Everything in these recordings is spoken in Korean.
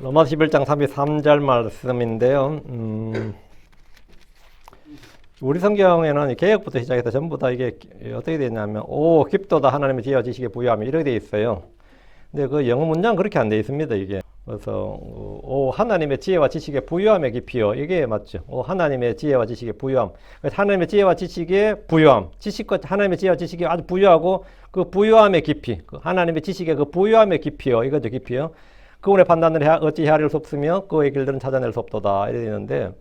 로마서 11장 33절 말씀인데요. 우리 성경에는 개역부터 시작해서 전부 다 이게 어떻게 되냐면 오 깊도다 하나님의 지혜와 지식에 부유함이 이렇게 돼 있어요. 근데 그 영어 문장 그렇게 안 돼 있습니다. 이게 그래서 오 하나님의 지혜와 지식에 부유함의 깊이요, 이게 맞죠. 오 하나님의 지혜와 지식에 부유함, 하나님의 지혜와 지식의 부유함, 지식과 하나님의 지혜와 지식이 아주 부유하고 그 부유함의 깊이, 그 하나님의 지식의 그 부유함의 깊이요, 이거죠. 깊이요. 그분의 판단을 어찌 헤아릴 수 없으며 그의 길들은 찾아낼 수 없도다 이래 되는데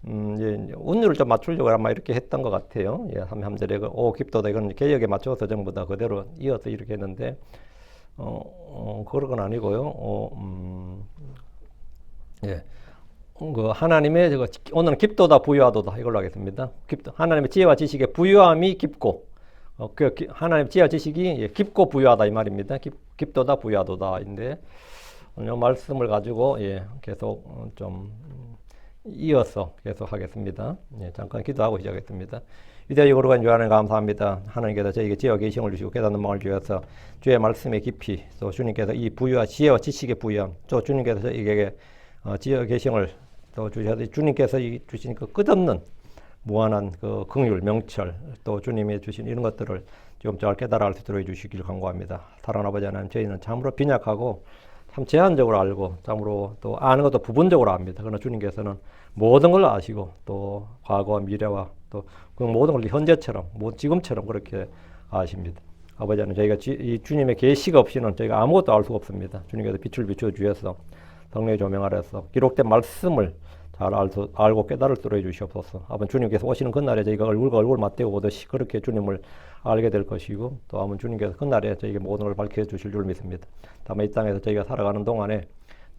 이제 운율을 좀 맞추려고 아마 이렇게 했던 것 같아요. 예, 3절에 그 오 깊도다 이건 개역에 맞춰서 전부 다 그대로 이어서 이렇게 했는데 그런 건 아니고요. 예. 그 하나님의 저거 오늘은 깊도다 부유하도다 이걸로 하겠습니다. 깊도 하나님의 지혜와 지식의 부유함이 깊고 하나님의 지혜와 지식이 예, 깊고 부유하다 이 말입니다. 깊도다 부유하도다인데 오늘 말씀을 가지고 예, 계속 좀 이어서 계속 하겠습니다. 예, 잠깐 기도하고 시작하겠습니다. 위대하게 거룩한 주 하나님 감사합니다. 하나님께서 저에게 지혜와 계시를 주시고 깨닫는 마음을 주셔서 주의 말씀의 깊이, 또 주님께서 이 부유와 지혜와 지식의 부유함, 또 주님께서 저에게 지혜와 계시를 또 주셔서 주님께서 주신 그 끝없는 무한한 그 긍휼, 명철, 또 주님이 주신 이런 것들을 좀 잘 깨달아 알 수 있도록 해주시길 간구합니다. 사랑하는 아버지 하나님, 저희는 참으로 빈약하고 참 제한적으로 알고 참으로 또 아는 것도 부분적으로 압니다. 그러나 주님께서는 모든 걸 아시고 또 과거와 미래와 또 그 모든 걸 현재처럼 지금처럼 그렇게 아십니다. 아버지 하나님, 저희가 이 주님의 계시가 없이는 저희가 아무것도 알 수가 없습니다. 주님께서 빛을 비추어 주셔서 성령의 조명 아래서 기록된 말씀을 잘 알고 깨달을 수 있도록 해주시옵소서. 아버지 주님께서 오시는 그날에 저희가 얼굴과 얼굴 맞대고 오듯이 그렇게 주님을 알게 될 것이고 또 아버지 주님께서 그날에 저희에게 모든 걸 밝혀주실 줄 믿습니다. 다만 이 땅에서 저희가 살아가는 동안에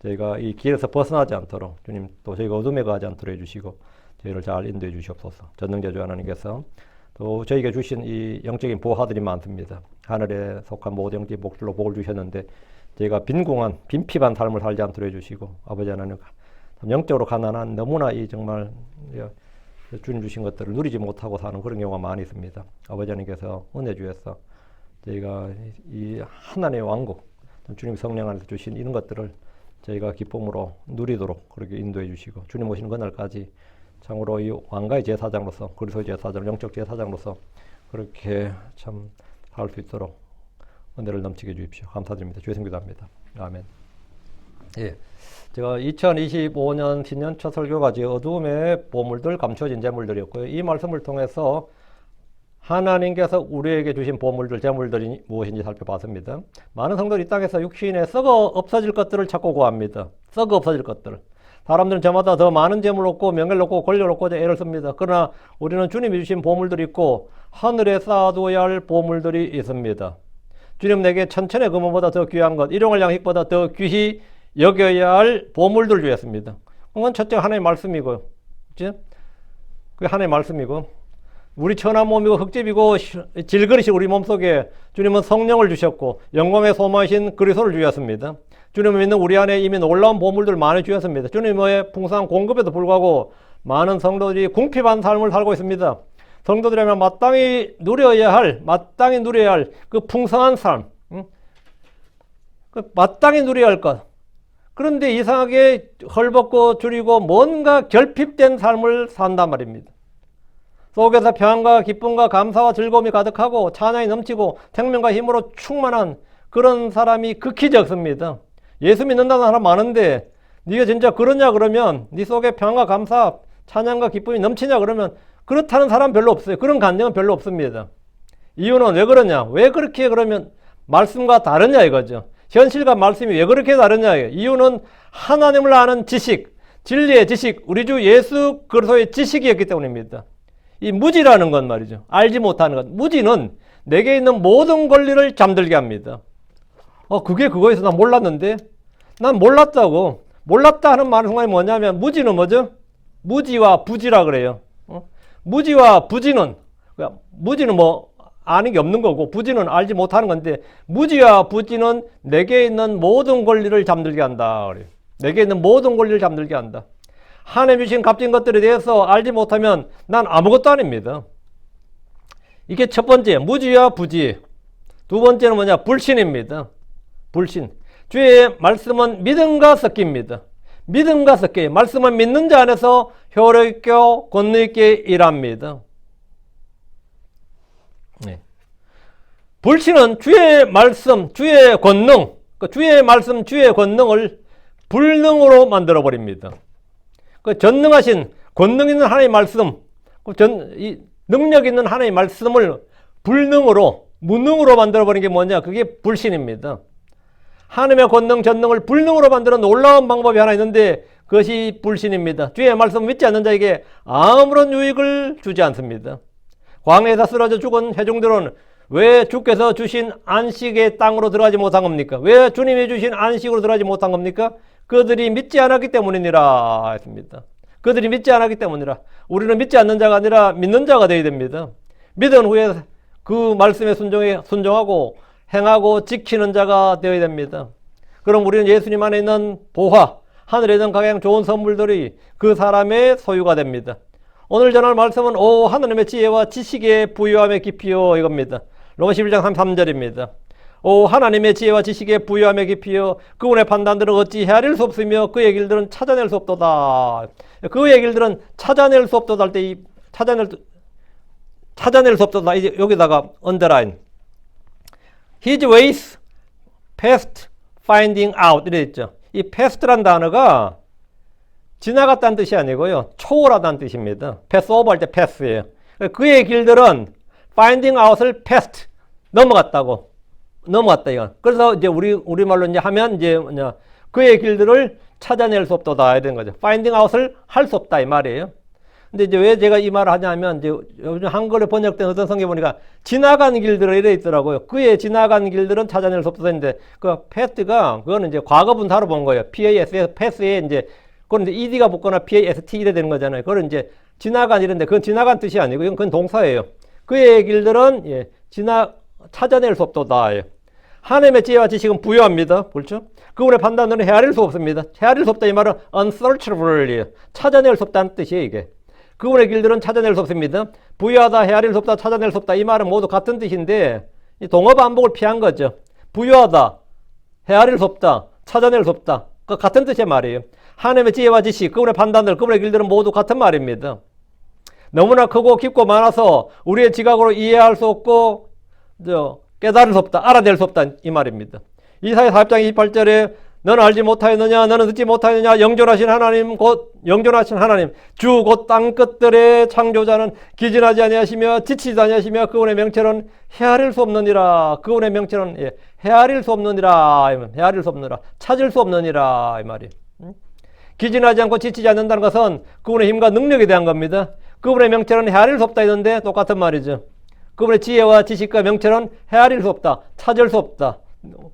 저희가 이 길에서 벗어나지 않도록 주님 또 저희가 어둠에 가지 않도록 해주시고 저희를 잘 인도해 주시옵소서. 전능자주 하나님께서 또 저희에게 주신 이 영적인 보화들이 많습니다. 하늘에 속한 모든 영적인 목줄로 복을 주셨는데 저희가 빈궁한 빈핍한 삶을 살지 않도록 해주시고 아버지 하나님 영적으로 가난한 너무나 이 정말 주님 주신 것들을 누리지 못하고 사는 그런 경우가 많이 있습니다. 아버지 하나님께서 은혜 주셔서 저희가 이 하나님의 왕국 주님 성령 안에서 주신 이런 것들을 저희가 기쁨으로 누리도록 그렇게 인도해 주시고 주님 오시는 그날까지 참으로 이 왕가의 제사장으로서 그리스도의 제사장, 영적 제사장으로서 그렇게 참 살 수 있도록 은혜를 넘치게 해 주십시오. 감사드립니다. 주의 성기도합니다. 아멘. 예, 제가 2025년 신년 첫 설교가 어두움의 보물들, 감춰진 재물들이었고요. 이 말씀을 통해서 하나님께서 우리에게 주신 보물들, 재물들이 무엇인지 살펴봤습니다. 많은 성도들이 이 땅에서 육신에 썩어 없어질 것들을 찾고 구합니다. 썩어 없어질 것들을. 사람들은 저마다 더 많은 재물을 얻고 명예를 얻고 권력을 얻고자 애를 씁니다. 그러나 우리는 주님이 주신 보물들이 있고 하늘에 쌓아두어야 할 보물들이 있습니다. 주님 내게 천천의 금은보다 더 귀한 것, 일용할 양식보다 더 귀히 여겨야 할 보물들 주셨습니다. 그건 첫째 하나님의 말씀이고요. 그치? 그게 하나님의 말씀이고 우리 천한 몸이고 흙집이고 질그릇이 우리 몸속에 주님은 성령을 주셨고 영광의 소망이신 그리스도를 주셨습니다. 주님을 믿는 우리 안에 이미 놀라운 보물들을 많이 주셨습니다. 주님의 풍성한 공급에도 불구하고 많은 성도들이 궁핍한 삶을 살고 있습니다. 성도들이라면 마땅히 누려야 할 그 풍성한 삶, 마땅히 누려야 할 것. 그런데 이상하게 헐벗고 줄이고 뭔가 결핍된 삶을 산단 말입니다. 속에서 평안과 기쁨과 감사와 즐거움이 가득하고 찬양이 넘치고 생명과 힘으로 충만한 그런 사람이 극히 적습니다. 예수 믿는다는 사람 많은데 네가 진짜 그러냐 그러면 네 속에 평안과 감사, 찬양과 기쁨이 넘치냐 그러면 그렇다는 사람 별로 없어요. 그런 감정은 별로 없습니다. 이유는 왜 그러냐? 왜 그렇게 그러면 말씀과 다르냐 이거죠. 현실과 말씀이 왜 그렇게 다르냐. 이유는 하나님을 아는 지식, 진리의 지식, 우리 주 예수 그리스도의 지식이었기 때문입니다. 이 무지라는 건 말이죠. 알지 못하는 것. 무지는 내게 있는 모든 권리를 잠들게 합니다. 그게 그거에서 난 몰랐는데? 난 몰랐다고. 몰랐다 하는 말 순간이 뭐냐면 무지는 뭐죠? 무지와 부지라 그래요. 무지와 부지는 뭐 아는 게 없는 거고 부지는 알지 못하는 건데 무지와 부지는 내게 있는 모든 권리를 잠들게 한다 그래요. 내게 있는 모든 권리를 잠들게 한다. 하나님 주신 값진 것들에 대해서 알지 못하면 난 아무것도 아닙니다. 이게 첫 번째 무지와 부지. 두 번째는 뭐냐? 불신입니다. 불신. 주의 말씀은 믿음과 섞입니다. 믿음과 섞여요. 말씀은 믿는 자 안에서 효력있게 권능있게 일합니다. 네. 불신은 주의 말씀, 주의 권능, 주의 말씀, 주의 권능을 불능으로 만들어 버립니다. 그 전능하신 권능 있는 하나님의 말씀, 능력 있는 하나님의 말씀을 불능으로, 무능으로 만들어 버린 게 뭐냐? 그게 불신입니다. 하나님의 권능, 전능을 불능으로 만드는 놀라운 방법이 하나 있는데 그것이 불신입니다. 주의 말씀 믿지 않는 자에게 아무런 유익을 주지 않습니다. 광야에서 쓰러져 죽은 회중들은 왜 주께서 주신 안식의 땅으로 들어가지 못한 겁니까? 왜 주님이 주신 안식으로 들어가지 못한 겁니까? 그들이 믿지 않았기 때문이니라 했습니다. 그들이 믿지 않았기 때문이라. 우리는 믿지 않는 자가 아니라 믿는 자가 되어야 됩니다. 믿은 후에 그 말씀에 순종하고 행하고 지키는 자가 되어야 됩니다. 그럼 우리는 예수님 안에 있는 보화, 하늘에 있는 가장 좋은 선물들이 그 사람의 소유가 됩니다. 오늘 전할 말씀은 오 하나님의 지혜와 지식의 부유함의 깊이요 이겁니다. 로마서 11장 33절입니다. 오 하나님의 지혜와 지식의 부유함의 깊이요 그분의 판단들은 어찌 헤아릴 수 없으며 그의 길들은 찾아낼 수 없도다. 그의 길들은 찾아낼 수 없도다 할 때 이 찾아낼 수 없도다 이제 여기다가 언더라인 His ways past finding out 이래 있죠. 이 past란 단어가 지나갔다는 뜻이 아니고요. 초월하다는 뜻입니다. pass over 할 때 pass예요. 그의 길들은 finding out을 past 넘어갔다 이거. 그래서 이제 우리말로 이제 하면 이제 뭐냐 그의 길들을 찾아낼 수 없도다 해야 되는 거죠. finding out을 할 수 없다 이 말이에요. 근데 이제 왜 제가 이 말을 하냐면 이제 요즘 한글에 번역된 어떤 성경 보니까 지나간 길들을 이래 있더라고요. 그의 지나간 길들은 찾아낼 수 없어서 했는데 그 past가 그거는 이제 과거분사로 본 거예요. PAS past에 이제 그건 이제 ed가 붙거나 PAST 이래 되는 거잖아요. 그건 이제 지나간 일인데 그건 지나간 뜻이 아니고 이건 그건 동사예요. 그의 길들은 찾아낼 수 없도다. 하나님의 지혜와 지식은 부유합니다. 그렇죠? 그분의 판단은 헤아릴 수 없습니다. 헤아릴 수 없다 이 말은 unsearchable이에요. 찾아낼 수 없다는 뜻이에요 이게. 그분의 길들은 찾아낼 수 없습니다. 부유하다, 헤아릴 수 없다, 찾아낼 수 없다 이 말은 모두 같은 뜻인데 동어 반복을 피한 거죠. 부유하다, 헤아릴 수 없다, 찾아낼 수 없다. 그 같은 뜻의 말이에요. 하나님의 지혜와 지식, 그분의 판단들, 그분의 길들은 모두 같은 말입니다. 너무나 크고 깊고 많아서 우리의 지각으로 이해할 수 없고 깨달을 수 없다, 알아낼 수 없다 이 말입니다. 이사야 4장 28절에 너는 알지 못하였느냐, 너는 듣지 못하였느냐, 영존하신 하나님 곧 영존하신 하나님 주 곧 땅끝들의 창조자는 기진하지 아니하시며 지치지 아니하시며 그분의 명체는 헤아릴 수 없느니라. 그분의 명체는 헤아릴 수 없느니라. 헤아릴 수 없느니라. 찾을 수 없느니라 이 말이에요. 기진하지 않고 지치지 않는다는 것은 그분의 힘과 능력에 대한 겁니다. 그분의 명체는 헤아릴 수 없다 했는데 똑같은 말이죠. 그분의 지혜와 지식과 명체는 헤아릴 수 없다, 찾을 수 없다.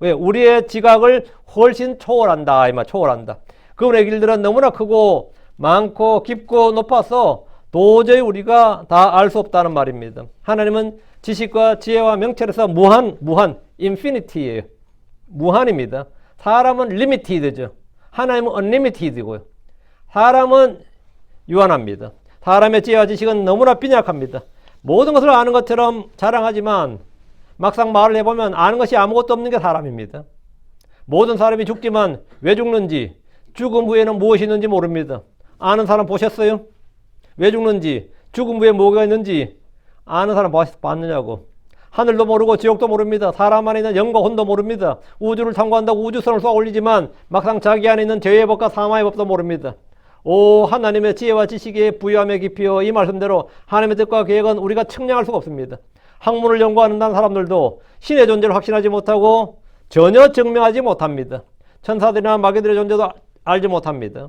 왜? 우리의 지각을 훨씬 초월한다 이 말, 초월한다. 그분의 길들은 너무나 크고 많고 깊고 높아서 도저히 우리가 다 알 수 없다는 말입니다. 하나님은 지식과 지혜와 명체에서 무한, infinity예요. 무한입니다. 사람은 limited죠. 하나님은 unlimited이고요. 사람은 유한합니다. 사람의 지혜와 지식은 너무나 빈약합니다. 모든 것을 아는 것처럼 자랑하지만 막상 말을 해보면 아는 것이 아무것도 없는 게 사람입니다. 모든 사람이 죽지만 왜 죽는지, 죽음 후에는 무엇이 있는지 모릅니다. 아는 사람 보셨어요? 왜 죽는지, 죽음 후에 뭐가 있는지 아는 사람 봤느냐고. 하늘도 모르고 지옥도 모릅니다. 사람 안에 있는 영과 혼도 모릅니다. 우주를 탐구한다고 우주선을 쏘아 올리지만 막상 자기 안에 있는 죄의 법과 사망의 법도 모릅니다. 오 하나님의 지혜와 지식의 부유함의 깊이요 이 말씀대로 하나님의 뜻과 계획은 우리가 측량할 수가 없습니다. 학문을 연구하는 사람들도 신의 존재를 확신하지 못하고 전혀 증명하지 못합니다. 천사들이나 마귀들의 존재도 알지 못합니다.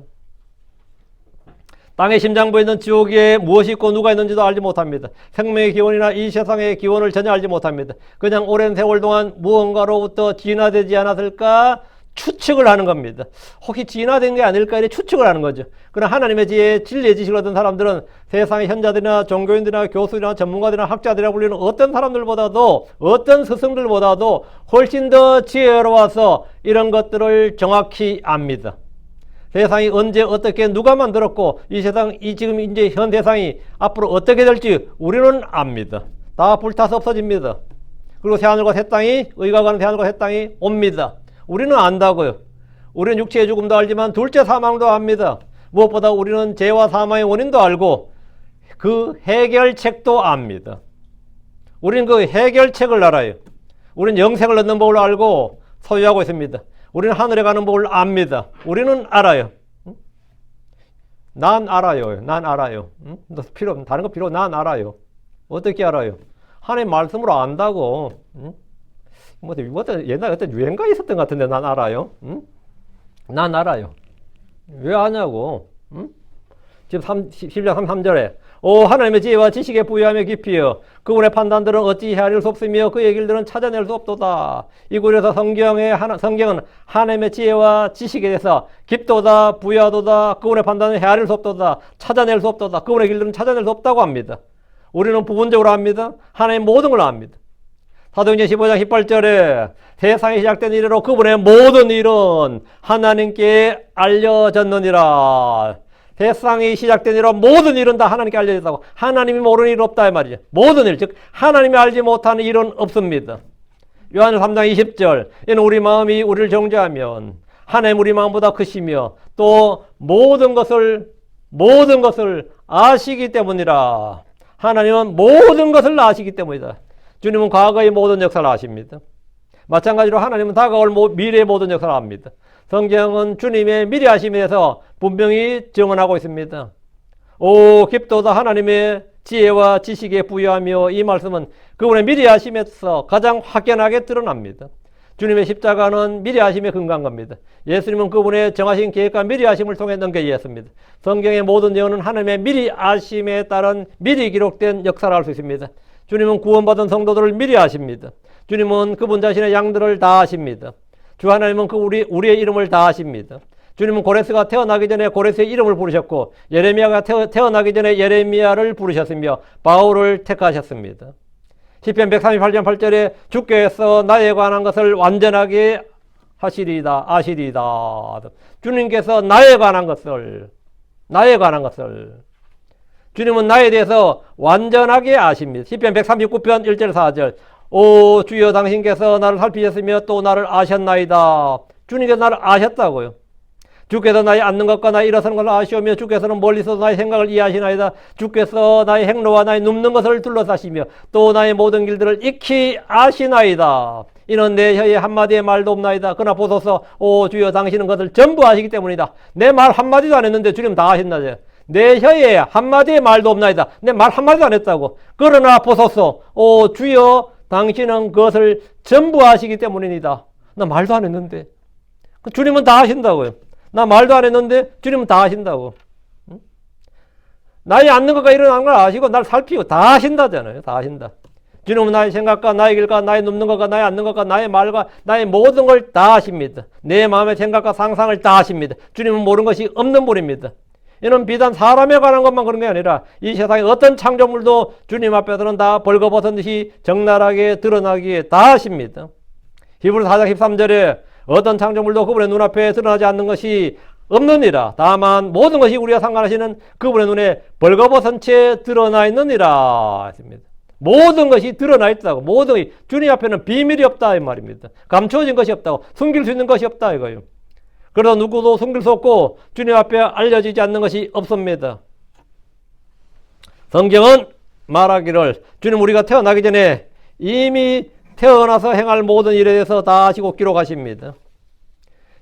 땅의 심장부에 있는 지옥에 무엇이 있고 누가 있는지도 알지 못합니다. 생명의 기원이나 이 세상의 기원을 전혀 알지 못합니다. 그냥 오랜 세월 동안 무언가로부터 진화되지 않았을까 추측을 하는 겁니다. 혹시 진화된 게 아닐까 이렇게 추측을 하는 거죠. 그러나 하나님의 지혜, 진리의 지식을 얻은 사람들은 세상의 현자들이나 종교인들이나 교수들이나 전문가들이나 학자들이라 불리는 어떤 사람들보다도 어떤 스승들보다도 훨씬 더 지혜로워서 이런 것들을 정확히 압니다. 세상이 언제 어떻게 누가 만들었고 이 세상 이 지금 이제 현 세상이 앞으로 어떻게 될지 우리는 압니다. 다 불타서 없어집니다. 그리고 새하늘과 새 땅이 의가 가는 새하늘과 새 땅이 옵니다. 우리는 안다고요. 우리는 육체의 죽음도 알지만 둘째 사망도 압니다. 무엇보다 우리는 죄와 사망의 원인도 알고 그 해결책도 압니다. 우리는 그 해결책을 알아요. 우리는 영생을 얻는 법을 알고 소유하고 있습니다. 우리는 하늘에 가는 법을 압니다. 우리는 알아요. 난 알아요. 난 알아요. 다른 거 필요, 난 알아요. 어떻게 알아요? 하나님 말씀으로 안다고. 옛날에 어떤 유행가 있었던 것 같은데 난 알아요. 난 알아요. 왜 아냐고. 지금 10장 33절에 오 하나님의 지혜와 지식에 부유하며 깊이여 그분의 판단들은 어찌 헤아릴 수 없으며 그의 길들은 찾아낼 수 없도다. 이 구절에서 성경은 하나님의 지혜와 지식에 대해서 깊도다 부유하도다 그분의 판단은 헤아릴 수 없도다 찾아낼 수 없도다 그분의 길들은 찾아낼 수 없다고 합니다. 우리는 부분적으로 압니다. 하나님 모든 걸 압니다. 사도행전 15장 18절에 세상이 시작된 이래로 그분의 모든 일은 하나님께 알려졌느니라. 세상이 시작된 이래로 모든 일은 다 하나님께 알려졌다고. 하나님이 모르는 일 없다 이 말이죠. 모든 일, 즉 하나님이 알지 못하는 일은 없습니다. 요한일 3장 20절 이는 우리 마음이 우리를 정죄하면 하나님 우리 마음보다 크시며 또 모든 것을 아시기 때문이라. 하나님은 모든 것을 아시기 때문이다. 주님은 과거의 모든 역사를 아십니다. 마찬가지로 하나님은 다가올 미래의 모든 역사를 압니다. 성경은 주님의 미리 하심에 대해서 분명히 증언하고 있습니다. 오 깊도다 하나님의 지혜와 지식에 부유하며 이 말씀은 그분의 미리 하심에서 가장 확연하게 드러납니다. 주님의 십자가는 미리 하심에 근거한 겁니다. 예수님은 그분의 정하신 계획과 미리 하심을 통해 넘겨지었습니다. 성경의 모든 예언은 하나님의 미리 하심에 따른 미리 기록된 역사를 알 수 있습니다. 주님은 구원받은 성도들을 미리 아십니다. 주님은 그분 자신의 양들을 다 아십니다. 주 하나님은 우리의 이름을 다 아십니다. 주님은 고레스가 태어나기 전에 고레스의 이름을 부르셨고 예레미야가 태어나기 전에 예레미야를 부르셨으며 바울을 택하셨습니다. 시편 138편 8절에 주께서 나에 관한 것을 완전하게 아시리이다. 주님께서 나에 관한 것을 주님은 나에 대해서 완전하게 아십니다. 시편 139편 1절 4절 오 주여 당신께서 나를 살피셨으며 또 나를 아셨나이다. 주님께서 나를 아셨다고요. 주께서 나의 앉는 것과 나의 일어서는 것을 아시오며 주께서는 멀리서 나의 생각을 이해하시나이다. 주께서 나의 행로와 나의 눕는 것을 둘러싸시며 또 나의 모든 길들을 익히 아시나이다. 이는 내 혀에 한마디의 말도 없나이다. 그러나 보소서 오 주여 당신은 것을 전부 아시기 때문이다. 내 말 한마디도 안 했는데 주님 다 아신다죠. 내 혀에 한마디의 말도 없나이다. 내 말 한마디도 안 했다고. 그러나 보소서 오 주여 당신은 그것을 전부 아시기 때문입니다. 나 말도 안 했는데. 주님은 다 아신다고요. 나 말도 안 했는데 주님은 다 아신다고. 나의 앉는 것과 일어나는 걸 아시고 날 살피고 다 아신다잖아요. 다 아신다. 주님은 나의 생각과 나의 길과 나의 눕는 것과 나의 앉는 것과 나의 말과 나의 모든 걸 다 아십니다. 내 마음의 생각과 상상을 다 아십니다. 주님은 모르는 것이 없는 분입니다. 이는 비단 사람에 관한 것만 그런 게 아니라 이 세상의 어떤 창조물도 주님 앞에서는 다 벌거벗은 듯이 적나라하게 드러나기에 다 하십니다. 히브리서 4장 13절에 어떤 창조물도 그분의 눈앞에 드러나지 않는 것이 없느니라. 다만 모든 것이 우리가 상관하시는 그분의 눈에 벌거벗은 채 드러나 있느니라 했습니다. 모든 것이 드러나 있다고. 모든 것이 주님 앞에는 비밀이 없다 이 말입니다. 감추어진 것이 없다고. 숨길 수 있는 것이 없다 이거예요. 그래서 누구도 숨길 수 없고 주님 앞에 알려지지 않는 것이 없습니다. 성경은 말하기를 주님 우리가 태어나기 전에 이미 태어나서 행할 모든 일에 대해서 다 아시고 기록하십니다.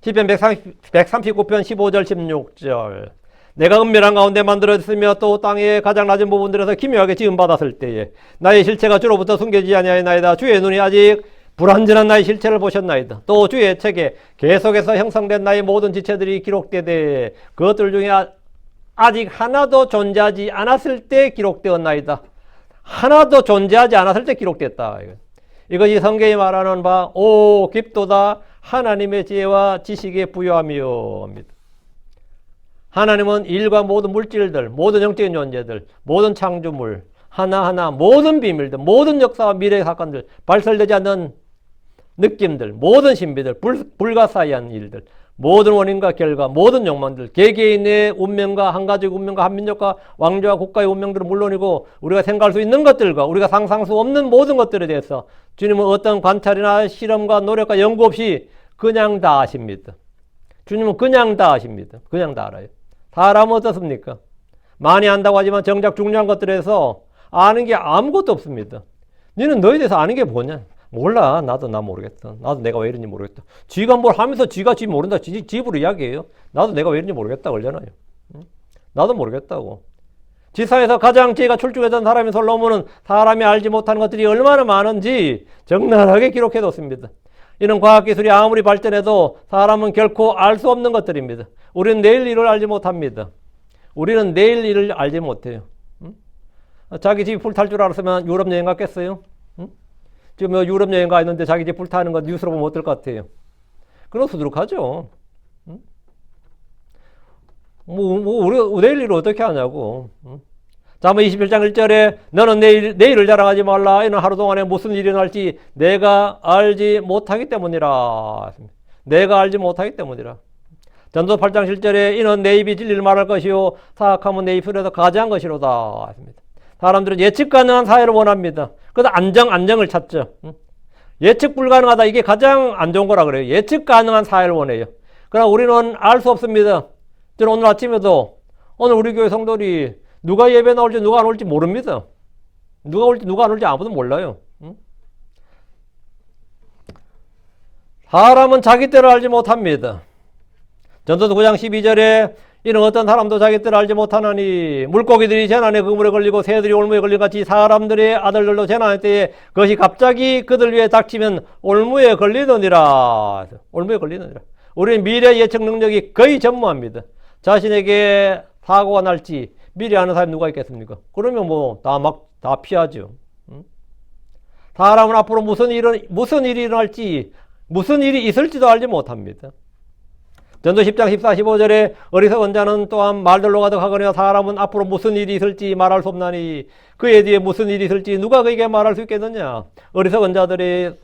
시편 139편 15절 16절 내가 은밀한 가운데 만들어졌으며 또 땅의 가장 낮은 부분들에서 기묘하게 지음받았을 때에 나의 실체가 주로부터 숨겨지지 아니하였나이다. 주의 눈이 아직 불완전한 나의 실체를 보셨나이다. 또 주의 책에 계속해서 형성된 나의 모든 지체들이 기록되되 그것들 중에 아직 하나도 존재하지 않았을 때 기록되었나이다. 하나도 존재하지 않았을 때 기록됐다. 이것이 성경이 말하는 바 오 깊도다 하나님의 지혜와 지식에 부유하며 입니다. 하나님은 일과 모든 물질들, 모든 영적인 존재들, 모든 창조물 하나하나 모든 비밀들, 모든 역사와 미래의 사건들, 발설되지 않는 느낌들, 모든 신비들, 불가사의한 일들, 모든 원인과 결과, 모든 욕망들, 개개인의 운명과 한가족의 운명과 한민족과 왕조와 국가의 운명들은 물론이고 우리가 생각할 수 있는 것들과 우리가 상상할 수 없는 모든 것들에 대해서 주님은 어떤 관찰이나 실험과 노력과 연구 없이 그냥 다 아십니다. 주님은 그냥 다 아십니다. 그냥 다 알아요. 사람은 어떻습니까? 많이 안다고 하지만 정작 중요한 것들에서 아는 게 아무것도 없습니다. 너는 너에 대해서 아는 게 뭐냐? 몰라. 나도 나 모르겠다. 나도 내가 왜 이런지 모르겠다. 쥐가 뭘 하면서 쥐가 쥐 모른다. 집으로 이야기해요. 나도 내가 왜 이런지 모르겠다. 그러잖아요. 나도 모르겠다고. 지사에서 가장 지혜가 출중했던 사람이 솔로몬은 사람이 알지 못하는 것들이 얼마나 많은지 적나라하게 기록해뒀습니다. 이런 과학기술이 아무리 발전해도 사람은 결코 알 수 없는 것들입니다. 우리는 내일 일을 알지 못합니다. 우리는 내일 일을 알지 못해요. 자기 집이 불탈 줄 알았으면 유럽 여행 갔겠어요? 지금 유럽 여행 가 있는데 자기 집 불타는 거 뉴스로 보면 어떨 것 같아요? 그럼 수두룩하죠. 우리 내일 일을 어떻게 하냐고. 잠언 21장 1절에 너는 내일을 자랑하지 말라. 이는 하루 동안에 무슨 일이 날지 내가 알지 못하기 때문이라. 내가 알지 못하기 때문이라. 전도 8장 7절에 이는 내 입이 진리를 말할 것이요 사악함은 내 입술에서 가지한 것이로다. 사람들은 예측 가능한 사회를 원합니다. 그래서 안정을 찾죠. 예측 불가능하다. 이게 가장 안 좋은 거라 그래요. 예측 가능한 사회를 원해요. 그러나 우리는 알 수 없습니다. 저는 오늘 아침에도 오늘 우리 교회 성도들이 누가 예배 나올지 누가 안 올지 모릅니다. 누가 올지 누가 안 올지 아무도 몰라요. 사람은 자기 때를 알지 못합니다. 전도서 9장 12절에 이는 어떤 사람도 자기 때를 알지 못하나니 물고기들이 재난의 그물에 걸리고 새들이 올무에 걸린 같이 사람들의 아들들도 재난의 때에 그것이 갑자기 그들 위에 닥치면 올무에 걸리느니라. 올무에 걸리느니라. 우리는 미래 예측 능력이 거의 전무합니다. 자신에게 사고가 날지 미리 아는 사람이 누가 있겠습니까? 그러면 다 피하죠. 사람은 앞으로 무슨 일이 일어날지, 무슨 일이 있을지도 알지 못합니다. 전도 10장 14, 15절에 어리석은 자는 또한 말들로 가득하거니와 사람은 앞으로 무슨 일이 있을지 말할 수 없나니 그에 뒤에 무슨 일이 있을지 누가 그에게 말할 수 있겠느냐? 어리석은 자들의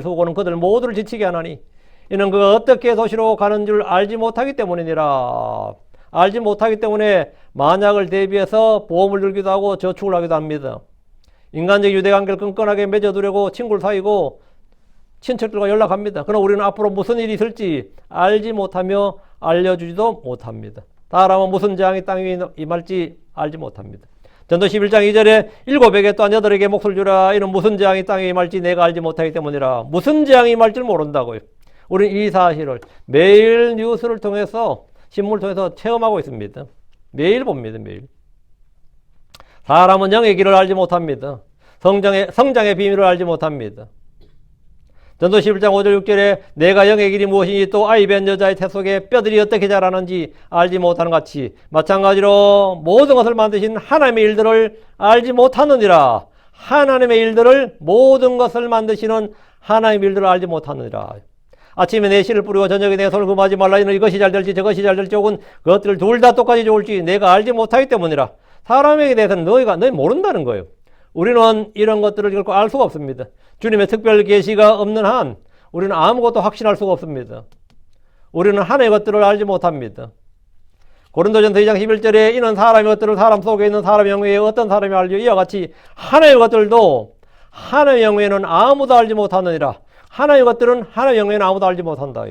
수고는 그들 모두를 지치게 하나니 이는 그가 어떻게 도시로 가는 줄 알지 못하기 때문이니라. 알지 못하기 때문에 만약을 대비해서 보험을 들기도 하고 저축을 하기도 합니다. 인간적 유대관계를 끈끈하게 맺어두려고 친구를 사귀고 친척들과 연락합니다. 그러나 우리는 앞으로 무슨 일이 있을지 알지 못하며 알려주지도 못합니다. 사람은 무슨 재앙이 땅에 임할지 알지 못합니다. 전도 11장 2절에 7에게 또한 8에게 몫을 주라. 이는 무슨 재앙이 땅에 임할지 내가 알지 못하기 때문이라. 무슨 재앙이 임할지 모른다고요. 우리는 이 사실을 매일 뉴스를 통해서 신문을 통해서 체험하고 있습니다. 매일 봅니다. 매일. 사람은 영의 길을 알지 못합니다. 성장의 비밀을 알지 못합니다. 전도 11장 5절 6절에 내가 영의 길이 무엇이니 또 아이 뵌 여자의 태 속에 뼈들이 어떻게 자라는지 알지 못하는 같이 마찬가지로 모든 것을 만드신 하나님의 일들을 알지 못하느니라. 하나님의 일들을 모든 것을 만드시는 하나님의 일들을 알지 못하느니라. 아침에 내 씨를 뿌리고 저녁에 내 손을 금하지 말라. 이는 이것이 잘 될지 저것이 잘 될지 혹은 그것들을 둘 다 똑같이 좋을지 내가 알지 못하기 때문이라. 사람에게 대해서는 너희 모른다는 거예요. 우리는 이런 것들을 결코 알 수가 없습니다. 주님의 특별 계시가 없는 한 우리는 아무것도 확신할 수가 없습니다. 우리는 하나의 것들을 알지 못합니다. 고린도전서 2장 11절에 이는 사람의 것들을 사람 속에 있는 사람의 영외에 어떤 사람이 알죠? 이와 같이 하나의 것들도 하나의 영외에는 아무도 알지 못하느니라. 하나의 것들은 하나의 영외에는 아무도 알지 못한다.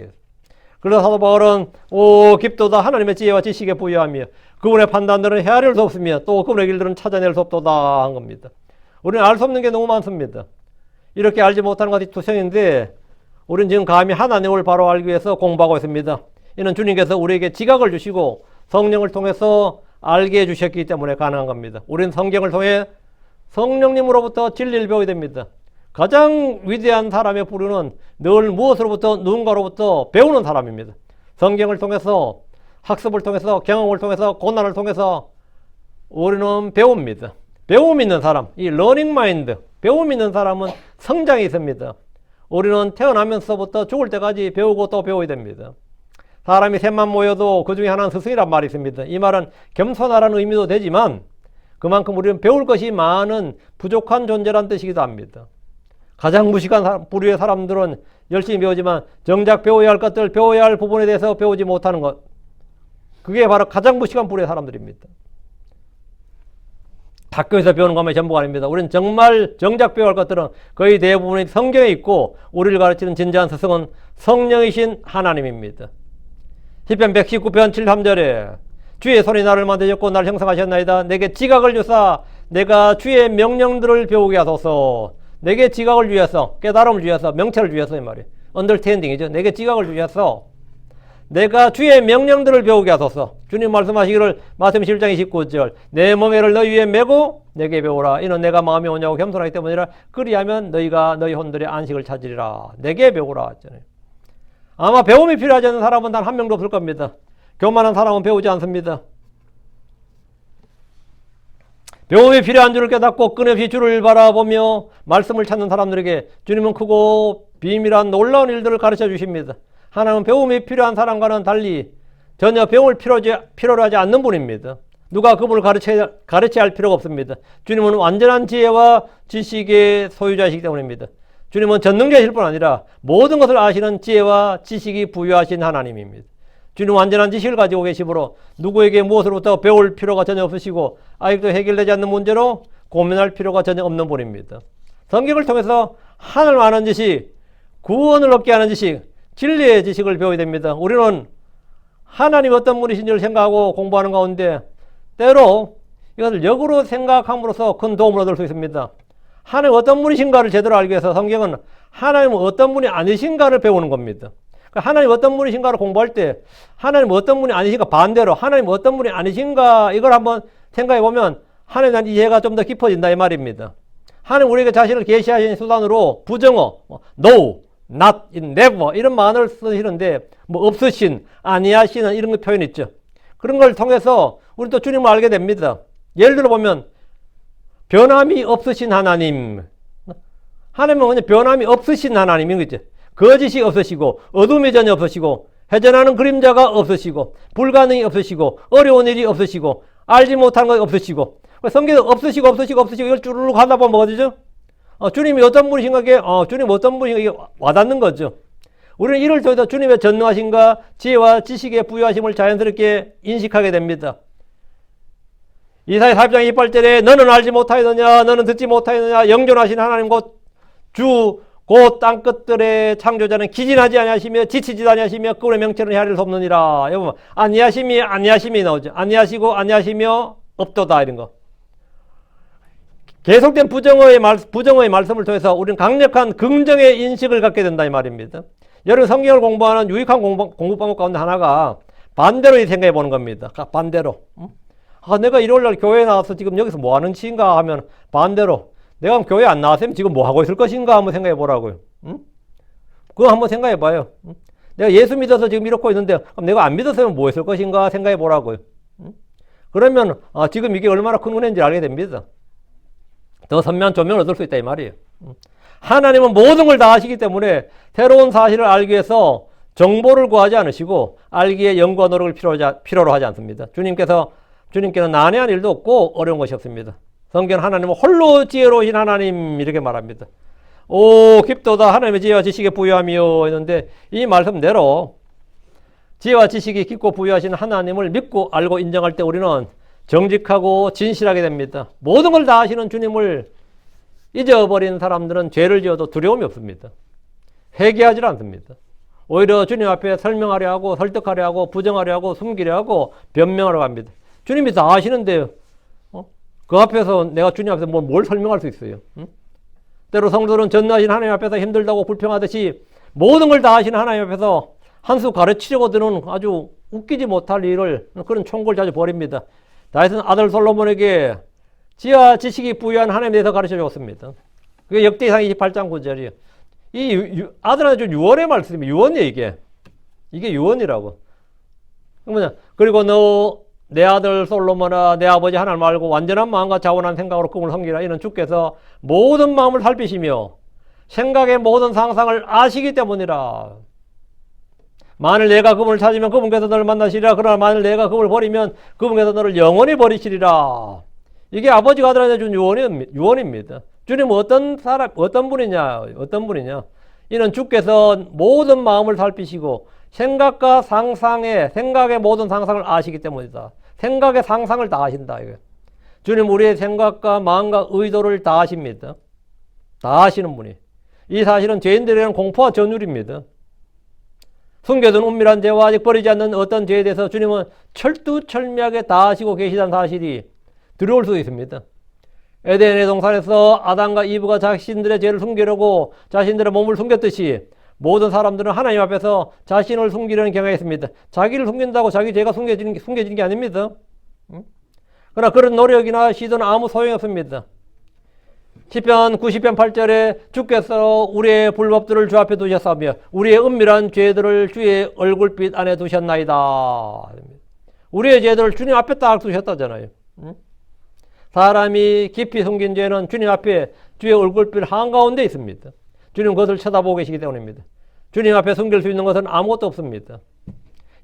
그래서 사도 바울은 깊도다 하나님의 지혜와 지식에 부여하며 그분의 판단들은 헤아릴 수 없으며 또 그분의 길들은 찾아낼 수 없도다 한 겁니다. 우리는 알 수 없는 게 너무 많습니다. 이렇게 알지 못하는 것이 투성인데 우리는 지금 감히 하나님을 바로 알기 위해서 공부하고 있습니다. 이는 주님께서 우리에게 지각을 주시고 성령을 통해서 알게 해주셨기 때문에 가능한 겁니다. 우리는 성경을 통해 성령님으로부터 진리를 배워야 됩니다. 가장 위대한 사람의 부류는 늘 무엇으로부터 누군가로부터 배우는 사람입니다. 성경을 통해서 학습을 통해서 경험을 통해서 고난을 통해서 우리는 배웁니다. 배움 있는 사람, 이 러닝 마인드, 배움 있는 사람은 성장이 있습니다. 우리는 태어나면서부터 죽을 때까지 배우고 또 배워야 됩니다. 사람이 셋만 모여도 그 중에 하나는 스승이란 말이 있습니다. 이 말은 겸손하라는 의미도 되지만 그만큼 우리는 배울 것이 많은 부족한 존재란 뜻이기도 합니다. 가장 무식한 부류의 사람들은 열심히 배우지만 정작 배워야 할 것들, 배워야 할 부분에 대해서 배우지 못하는 것, 그게 바로 가장 무식한 부류의 사람들입니다. 학교에서 배우는 것만이 전부가 아닙니다. 우리는 정말 정작 배워야 할 것들은 거의 대부분이 성경에 있고 우리를 가르치는 진정한 스승은 성령이신 하나님입니다. 시편 119편 7, 3절에 주의 손이 나를 만드셨고 나를 형성하셨나이다. 내게 지각을 주사 내가 주의 명령들을 배우게 하소서. 내게 지각을 주셔서 깨달음을 주셔서 명철을 주셔서 이 말이에요. 언더스탠딩이죠. 내게 지각을 주셔서 내가 주의 명령들을 배우게 하소서. 주님 말씀하시기를 마태복음 7장 29절 내 멍에를 너희 위에 메고 내게 배우라. 이는 내가 마음이 오냐고 겸손하기 때문이라. 그리하면 너희가 너희 혼들의 안식을 찾으리라. 내게 배우라 했잖아요. 아마 배움이 필요하지 않은 사람은 단 한 명도 없을 겁니다. 교만한 사람은 배우지 않습니다. 배움이 필요한 줄을 깨닫고 끊임없이 주를 바라보며 말씀을 찾는 사람들에게 주님은 크고 비밀한 놀라운 일들을 가르쳐 주십니다. 하나님은 배움이 필요한 사람과는 달리 전혀 배움을 필요로 하지 않는 분입니다. 누가 그분을 가르쳐야 할 필요가 없습니다. 주님은 완전한 지혜와 지식의 소유자이시기 때문입니다. 주님은 전능자이실 뿐 아니라 모든 것을 아시는 지혜와 지식이 부유하신 하나님입니다. 주님은 완전한 지식을 가지고 계시므로 누구에게 무엇으로부터 배울 필요가 전혀 없으시고 아직도 해결되지 않는 문제로 고민할 필요가 전혀 없는 분입니다. 성경을 통해서 하늘 아는 지식, 구원을 얻게 하는 지식, 진리의 지식을 배워야 됩니다. 우리는 하나님이 어떤 분이신지를 생각하고 공부하는 가운데 때로 이것을 역으로 생각함으로써 큰 도움을 얻을 수 있습니다. 하나님 어떤 분이신가를 제대로 알기 위해서 성경은 하나님은 어떤 분이 아니신가를 배우는 겁니다. 하나님 어떤 분이신가를 공부할 때 하나님 어떤 분이 아니신가 반대로 하나님 어떤 분이 아니신가 이걸 한번 생각해 보면 하나님에 대한 이해가 좀 더 깊어진다 이 말입니다. 하나님 우리에게 자신을 계시하신 수단으로 부정어, no, not, never 이런 말을 쓰시는데 뭐 없으신, 아니하시는 이런 표현 있죠. 그런 걸 통해서 우리 또 주님을 알게 됩니다. 예를 들어 보면 변함이 없으신 하나님, 하나님은 그냥 변함이 없으신 하나님인 거죠. 거짓이 없으시고 어둠이 전혀 없으시고 회전하는 그림자가 없으시고 불가능이 없으시고 어려운 일이 없으시고 알지 못한 것 없으시고 성경에 없으시고 이걸 쭈르륵 하다 보면 뭐가 되죠? 주님이 어떤 분이신가 주님 어떤 분이신가 이게 와닿는 거죠. 우리는 이를 통해서 주님의 전능하심과 지혜와 지식의 부유하심을 자연스럽게 인식하게 됩니다. 이사야 40장 28절에 너는 알지 못하였느냐 너는 듣지 못하였느냐 영존하신 하나님 곧 땅끝들의 창조자는 기진하지 아니하시며 지치지 아니하시며 그분의 명철은 헤아릴 수 없느니라. 여러분 아니하심이 나오죠. 아니하시며 없도다 이런 거. 계속된 부정어의 말씀을 통해서 우리는 강력한 긍정의 인식을 갖게 된다 이 말입니다. 여러분 성경을 공부하는 유익한 공부 방법 가운데 하나가 반대로 생각해 보는 겁니다. 반대로. 내가 일요일날 교회에 나와서 지금 여기서 뭐 하는 치인가 하면 반대로 내가 교회 안 나왔으면 지금 뭐 하고 있을 것인가 한번 생각해 보라고요. 그거 한번 생각해 봐요. 내가 예수 믿어서 지금 이렇게 있는데 그럼 내가 안 믿었으면 뭐 했을 것인가 생각해 보라고요. 그러면 지금 이게 얼마나 큰 은혜인지 알게 됩니다. 더 선명한 조명을 얻을 수 있다 이 말이에요. 하나님은 모든 걸 다 아시기 때문에 새로운 사실을 알기 위해서 정보를 구하지 않으시고 알기에 연구와 노력을 필요로 하지 않습니다. 주님께는 난해한 일도 없고 어려운 것이 없습니다. 성경 하나님은 홀로 지혜로우신 하나님 이렇게 말합니다. 오 깊도다 하나님의 지혜와 지식에 부유하며 했는데 이 말씀대로 지혜와 지식이 깊고 부유하신 하나님을 믿고 알고 인정할 때 우리는 정직하고 진실하게 됩니다. 모든 걸 다 아시는 주님을 잊어버린 사람들은 죄를 지어도 두려움이 없습니다. 회개하지 않습니다. 오히려 주님 앞에 설명하려 하고 설득하려 하고 부정하려 하고 숨기려 하고 변명하려 합니다. 주님이 다 아시는데 그 앞에서 내가 주님 앞에서 뭘 설명할 수 있어요? 때로 성도들은 전능하신 하나님 앞에서 힘들다고 불평하듯이 모든 걸 다 아시는 하나님 앞에서 한 수 가르치려고 드는 아주 웃기지 못할 일을 그런 총골 자주 벌입니다. 다윗은 아들 솔로몬에게 지혜와 지식이 부유한 하나님에 대해서 가르쳐 줬습니다. 그게 역대상 28장 9절이에요. 이 아들한테 준 유언의 말씀이 유언이에요 이게. 이게 유언이라고. 그리고 너 내 아들 솔로몬아 내 아버지 하나님 말고 완전한 마음과 자원한 생각으로 그분을 섬기라. 이는 주께서 모든 마음을 살피시며 생각의 모든 상상을 아시기 때문이라. 만일 내가 그분을 찾으면 그분께서 너를 만나시리라. 그러나 만일 내가 그분을 버리면 그분께서 너를 영원히 버리시리라. 이게 아버지가 아들한테 준 유언입니다. 주님은 어떤 분이냐? 이는 주께서 모든 마음을 살피시고 생각의 모든 상상을 아시기 때문이다. 생각의 상상을 다 아신다. 이거. 주님 우리의 생각과 마음과 의도를 다 아십니다. 다 아시는 분이. 이 사실은 죄인들에게는 공포와 전율입니다. 숨겨둔 은밀한 죄와 아직 버리지 않는 어떤 죄에 대해서 주님은 철두철미하게 다 아시고 계시다는 사실이 두려울 수 있습니다. 에덴의 동산에서 아담과 이브가 자신들의 죄를 숨기려고 자신들의 몸을 숨겼듯이 모든 사람들은 하나님 앞에서 자신을 숨기려는 경향이 있습니다. 자기를 숨긴다고 자기 죄가 숨겨지는 게 아닙니다. 그러나 그런 노력이나 시도는 아무 소용이 없습니다. 시편 90편 8절에 주께서 우리의 불법들을 주 앞에 두셨으며 우리의 은밀한 죄들을 주의 얼굴빛 안에 두셨나이다. 우리의 죄들을 주님 앞에 딱 두셨다잖아요. 사람이 깊이 숨긴 죄는 주님 앞에 주의 얼굴빛 한가운데 있습니다. 주님 그것을 쳐다보고 계시기 때문입니다. 주님 앞에 숨길 수 있는 것은 아무것도 없습니다.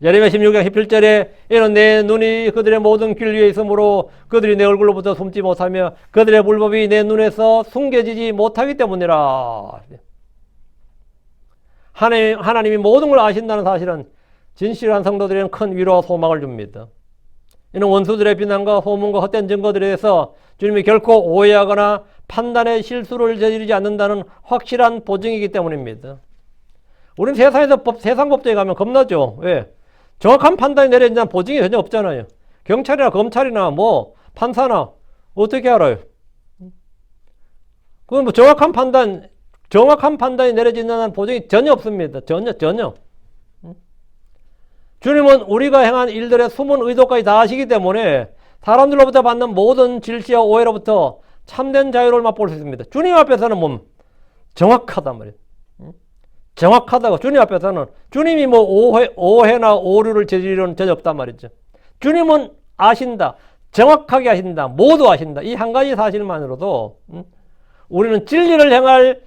예레미야 16장 17절에 이는 내 눈이 그들의 모든 길 위에 있으므로 그들이 내 얼굴로부터 숨지 못하며 그들의 불법이 내 눈에서 숨겨지지 못하기 때문이라. 하나님이 모든 걸 아신다는 사실은 진실한 성도들에게는 큰 위로와 소망을 줍니다. 이는 원수들의 비난과 소문과 헛된 증거들에 대해서 주님이 결코 오해하거나 판단의 실수를 저지르지 않는다는 확실한 보증이기 때문입니다. 우리는 세상에서 세상 법정에 가면 겁나죠. 왜? 정확한 판단이 내려진다는 보증이 전혀 없잖아요. 경찰이나 검찰이나 뭐 판사나 어떻게 알아요? 그건 뭐 정확한 판단이 내려진다는 보증이 전혀 없습니다. 전혀. 주님은 우리가 행한 일들의 숨은 의도까지 다 아시기 때문에 사람들로부터 받는 모든 질시와 오해로부터 참된 자유를 맛볼 수 있습니다. 주님 앞에서는 뭐 정확하단 말이에요. 정확하다고 주님 앞에서는 주님이 뭐 오해나 오류를 저지르는 전혀 없단 말이죠. 주님은 아신다. 정확하게 아신다. 모두 아신다. 이 한 가지 사실만으로도 우리는 진리를 행할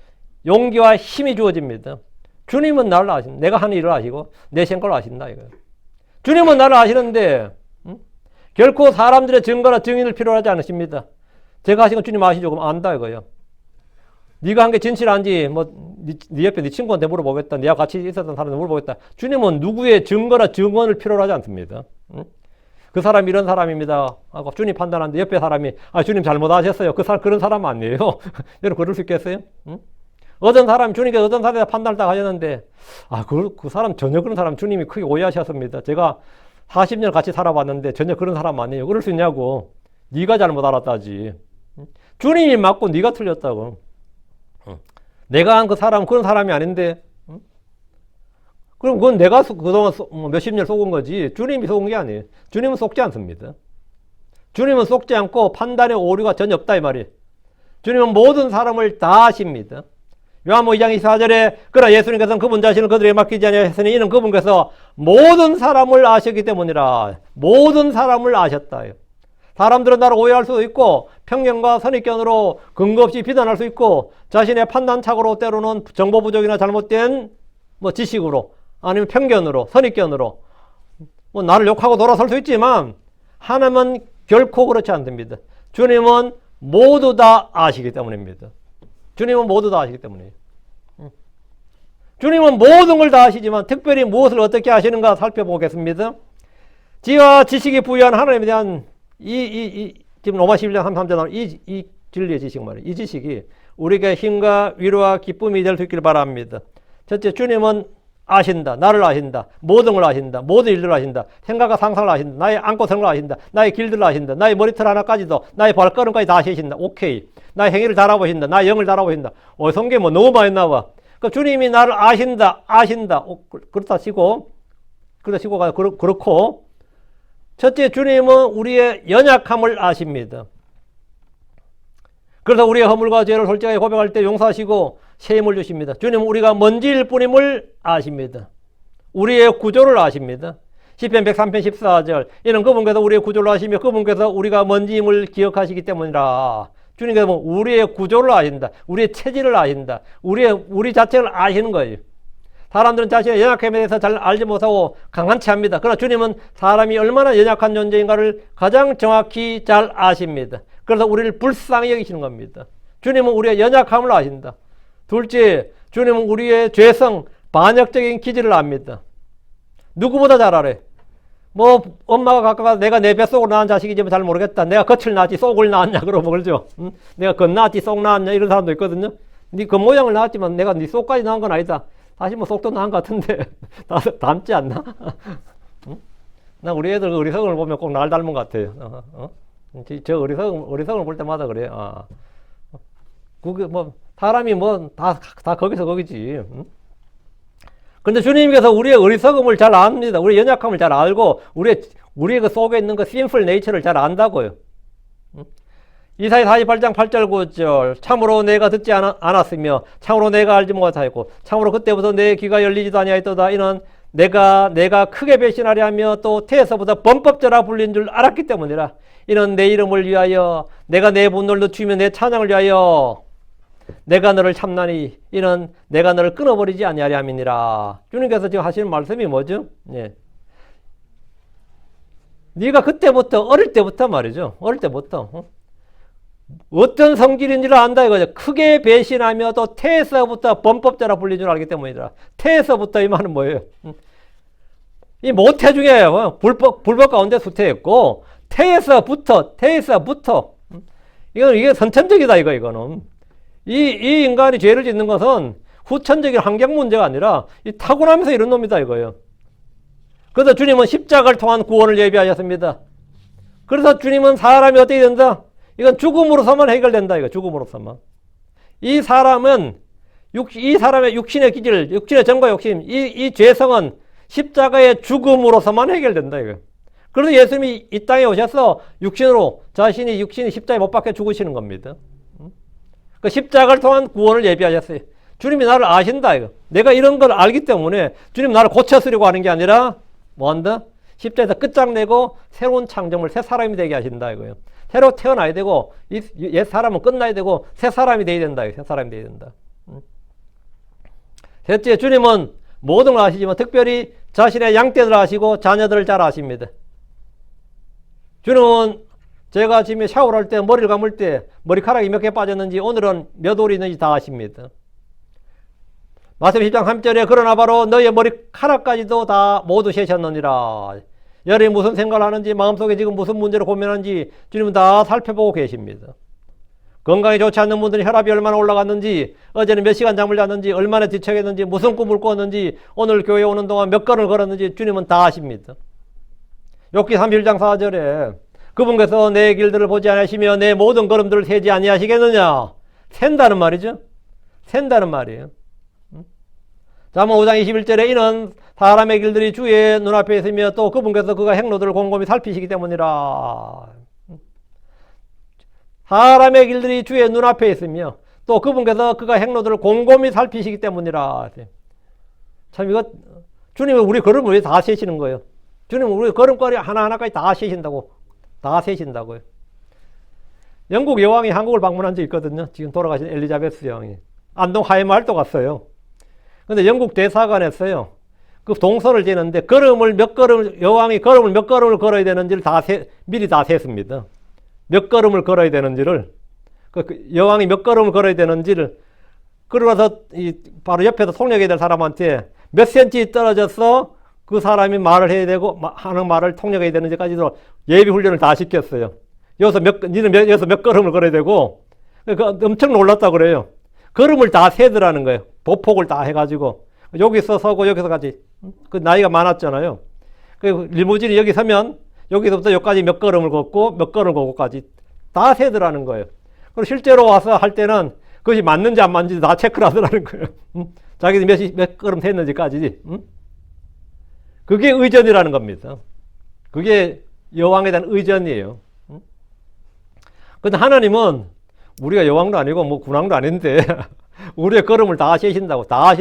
용기와 힘이 주어집니다. 주님은 나를 아신다. 내가 하는 일을 아시고 내 생각을 아신다 이거예요. 주님은 나를 아시는데 결코 사람들의 증거나 증인을 필요로 하지 않으십니다. 제가 하신 건 주님 아시죠? 그럼 안다 이거예요. 네가 한 게 진실한지 네 옆에 네 친구한테 물어보겠다. 네가 같이 있었던 사람한테 물어보겠다. 주님은 누구의 증거나 증언을 필요로 하지 않습니다. 그 사람이 이런 사람입니다 하고 주님 판단하는데 옆에 사람이 주님 잘못하셨어요. 그런 사람 아니에요. 여러분 그럴 수 있겠어요? 어떤 사람 주님께서 어떤 사람에 판단을 딱 하셨는데 그 사람 전혀 그런 사람 주님이 크게 오해하셨습니다. 제가 40년 같이 살아봤는데 전혀 그런 사람 아니에요. 그럴 수 있냐고. 네가 잘못 알았다지. 주님이 맞고 네가 틀렸다고. 내가 한 그 사람은 그런 사람이 아닌데 그럼 그건 내가 그동안 몇십 년 속은 거지 주님이 속은 게 아니에요. 주님은 속지 않습니다. 주님은 속지 않고 판단의 오류가 전혀 없다 이 말이에요. 주님은 모든 사람을 다 아십니다. 요한복음 2장 24절에 그러나 예수님께서는 그분 자신을 그들에게 맡기지 아니하셨으니 이는 그분께서 모든 사람을 아셨기 때문이라. 모든 사람을 아셨다. 사람들은 나를 오해할 수도 있고 편견과 선입견으로 근거 없이 비난할 수 있고 자신의 판단착오로 때로는 정보 부족이나 잘못된 지식으로 아니면 편견으로 선입견으로 나를 욕하고 돌아설 수 있지만 하나님은 결코 그렇지 않습니다. 주님은 모두 다 아시기 때문입니다. 주님은 모두 다 아시기 때문이에요. 주님은 모든 걸 다 아시지만 특별히 무엇을 어떻게 아시는가 살펴보겠습니다. 지혜와 지식이 부여한 하나님에 대한 지금 로마 11장 33절 나오는 이 진리의 지식 말이에요. 이 지식이 우리에게 힘과 위로와 기쁨이 될 수 있기를 바랍니다. 첫째, 주님은 아신다. 나를 아신다. 모든 걸 아신다. 모든 일들을 아신다. 생각과 상상을 아신다. 나의 안고 서는 걸 아신다. 나의 길들을 아신다. 나의 머리털 하나까지도 나의 발걸음까지 다 아시신다. 오케이. 나의 행위를 다 알아보신다. 나의 영을 다 알아보신다. 성경에 너무 많이 나와. 그러니까 주님이 나를 아신다. 그렇다 치고 그렇고 첫째, 주님은 우리의 연약함을 아십니다. 그래서 우리의 허물과 죄를 솔직하게 고백할 때 용서하시고 새 힘을 주십니다. 주님은 우리가 먼지일 뿐임을 아십니다. 우리의 구조를 아십니다. 시편 103편 14절 이는 그분께서 우리의 구조를 아시며 그분께서 우리가 먼지임을 기억하시기 때문이라. 주님께서 우리의 구조를 아신다. 우리의 체질을 아신다. 우리 자체를 아시는 거예요. 사람들은 자신의 연약함에 대해서 잘 알지 못하고 강한 채 합니다. 그러나 주님은 사람이 얼마나 연약한 존재인가를 가장 정확히 잘 아십니다. 그래서 우리를 불쌍히 여기시는 겁니다. 주님은 우리의 연약함을 아신다. 둘째, 주님은 우리의 죄성, 반역적인 기질을 압니다. 누구보다 잘 알아요. 뭐 엄마가 가까가 내가 내 뱃속으로 낳은 자식이지만 잘 모르겠다. 내가 겉을 낳았지 쏙을 낳았냐 그러면 그러죠. 내가 겉 낳았지 쏙 낳았냐 이런 사람도 있거든요. 네 겉모양을 낳았지만 내가 네 속까지 낳은 건 아니다. 사실 뭐 속도 낳은 것 같은데 닮지 않나? 나 우리 애들 어리석음을 보면 꼭 날 닮은 것 같아요. 저 어리석음을 볼 때마다 그래요. 아, 그게 뭐 사람이 뭐 다 거기서 거기지. 근데 주님께서 우리의 어리석음을 잘 압니다. 우리의 연약함을 잘 알고 우리의 그 속에 있는 그 sinful nature를 잘 안다고요. 이사야 48장 8절 9절 참으로 내가 듣지 않았으며 참으로 내가 알지 못하였고 참으로 그때부터 내 귀가 열리지도 아니하였도다. 이는 내가 크게 배신하려 하며 또 태에서부터 범법자라 불린 줄 알았기 때문이라. 이는 내 이름을 위하여 내가 내 분노를 늦추며 내 찬양을 위하여 내가 너를 참나니 이는 내가 너를 끊어버리지 아니하려 함이니라. 주님께서 지금 하시는 말씀이 뭐죠? 예. 네가 그때부터 어릴 때부터 말이죠. 어릴 때부터 어떤 성질인지를 안다 이거죠. 크게 배신하며 또 태에서부터 범법자라 불린 줄 알기 때문이라. 태에서부터 이 말은 뭐예요? 이 모태 중에 불법 가운데 수태했고 태에서부터 이게 선천적이다 이거는. 이 인간이 죄를 짓는 것은 후천적인 환경 문제가 아니라 이 타고나면서 이런 놈이다 이거예요. 그래서 주님은 십자가를 통한 구원을 예비하셨습니다. 그래서 주님은 사람이 어떻게 된다? 이건 죽음으로서만 해결된다 이거. 죽음으로서만. 이 사람의 육신의 기질, 육신의 정과 욕심, 이 죄성은 십자가의 죽음으로서만 해결된다 이거. 그래서 예수님이 이 땅에 오셔서 자신이 육신이 십자가에 못 박혀 죽으시는 겁니다. 그 십자가를 통한 구원을 예비하셨어요. 주님이 나를 아신다 이거. 내가 이런 걸 알기 때문에 주님 나를 고쳐쓰려고 하는 게 아니라 뭐 한다? 십자가에서 끝장내고 새로운 창조물, 새 사람이 되게 하신다 이거예요. 새로 태어나야 되고 옛 사람은 끝나야 되고 새 사람이 되어야 된다. 새 사람이 되어야 된다. 셋째, 주님은 모든 걸 아시지만 특별히 자신의 양떼들을 아시고 자녀들을 잘 아십니다. 주님은 제가 아침에 샤워를 할 때 머리를 감을 때 머리카락이 몇 개 빠졌는지 오늘은 몇 올이 있는지 다 아십니다. 마태복음 10장 3절에 그러나 바로 너의 머리카락까지도 다 모두 세셨느니라. 여러분이 무슨 생각을 하는지 마음속에 지금 무슨 문제로 고민하는지 주님은 다 살펴보고 계십니다. 건강이 좋지 않는 분들이 혈압이 얼마나 올라갔는지 어제는 몇 시간 잠을 잤는지 얼마나 뒤척였는지 무슨 꿈을 꿨는지 오늘 교회 오는 동안 몇 걸음을 걸었는지 주님은 다 아십니다. 욥기 31장 4절에 그분께서 내 길들을 보지 아니하시며 내 모든 걸음들을 세지 아니하시겠느냐. 센다는 말이죠. 센다는 말이에요. 잠언 5장 21절에 이는 사람의 길들이 주의 눈앞에 있으며 또 그분께서 그가 행로들을 곰곰이 살피시기 때문이라. 사람의 길들이 주의 눈앞에 있으며 또 그분께서 그가 행로들을 곰곰이 살피시기 때문이라. 참 이거 주님은 우리 걸음을 왜 다 세시는 거예요? 주님은 우리 걸음걸이 하나하나까지 다 세신다고. 다 세신다고요. 영국 여왕이 한국을 방문한 적이 있거든요. 지금 돌아가신 엘리자베스 여왕이. 안동 하이마을도 갔어요. 근데 영국 대사관에서요. 그 동서를 재는데 여왕이 걸음을 몇 걸음을 걸어야 되는지를 미리 다 셌습니다. 몇 걸음을 걸어야 되는지를, 여왕이 몇 걸음을 걸어야 되는지를, 그러고 나서 바로 옆에서 통역해야 될 사람한테 몇 센치 떨어져서 그 사람이 말을 해야 되고, 하는 말을 통역해야 되는지까지도 예비 훈련을 다 시켰어요. 니는 여기서 몇 걸음을 걸어야 되고, 엄청 놀랐다고 그래요. 걸음을 다 세더라는 거예요. 보폭을 다 해가지고. 여기서 서고 여기서 같이. 그 나이가 많았잖아요. 그 리무진이 여기 서면 여기서부터 여기까지 몇 걸음을 걷고 몇 걸음을 걷고까지 다 세더라는 거예요. 그리고 실제로 와서 할 때는 그것이 맞는지 안 맞는지 다 체크를 하더라는 거예요. 자기들이 몇 걸음 셌는지까지. 그게 의전이라는 겁니다. 그게 여왕에 대한 의전이에요. 근데 하나님은 우리가 여왕도 아니고 뭐 군왕도 아닌데 우리의 걸음을 다 세신다고, 다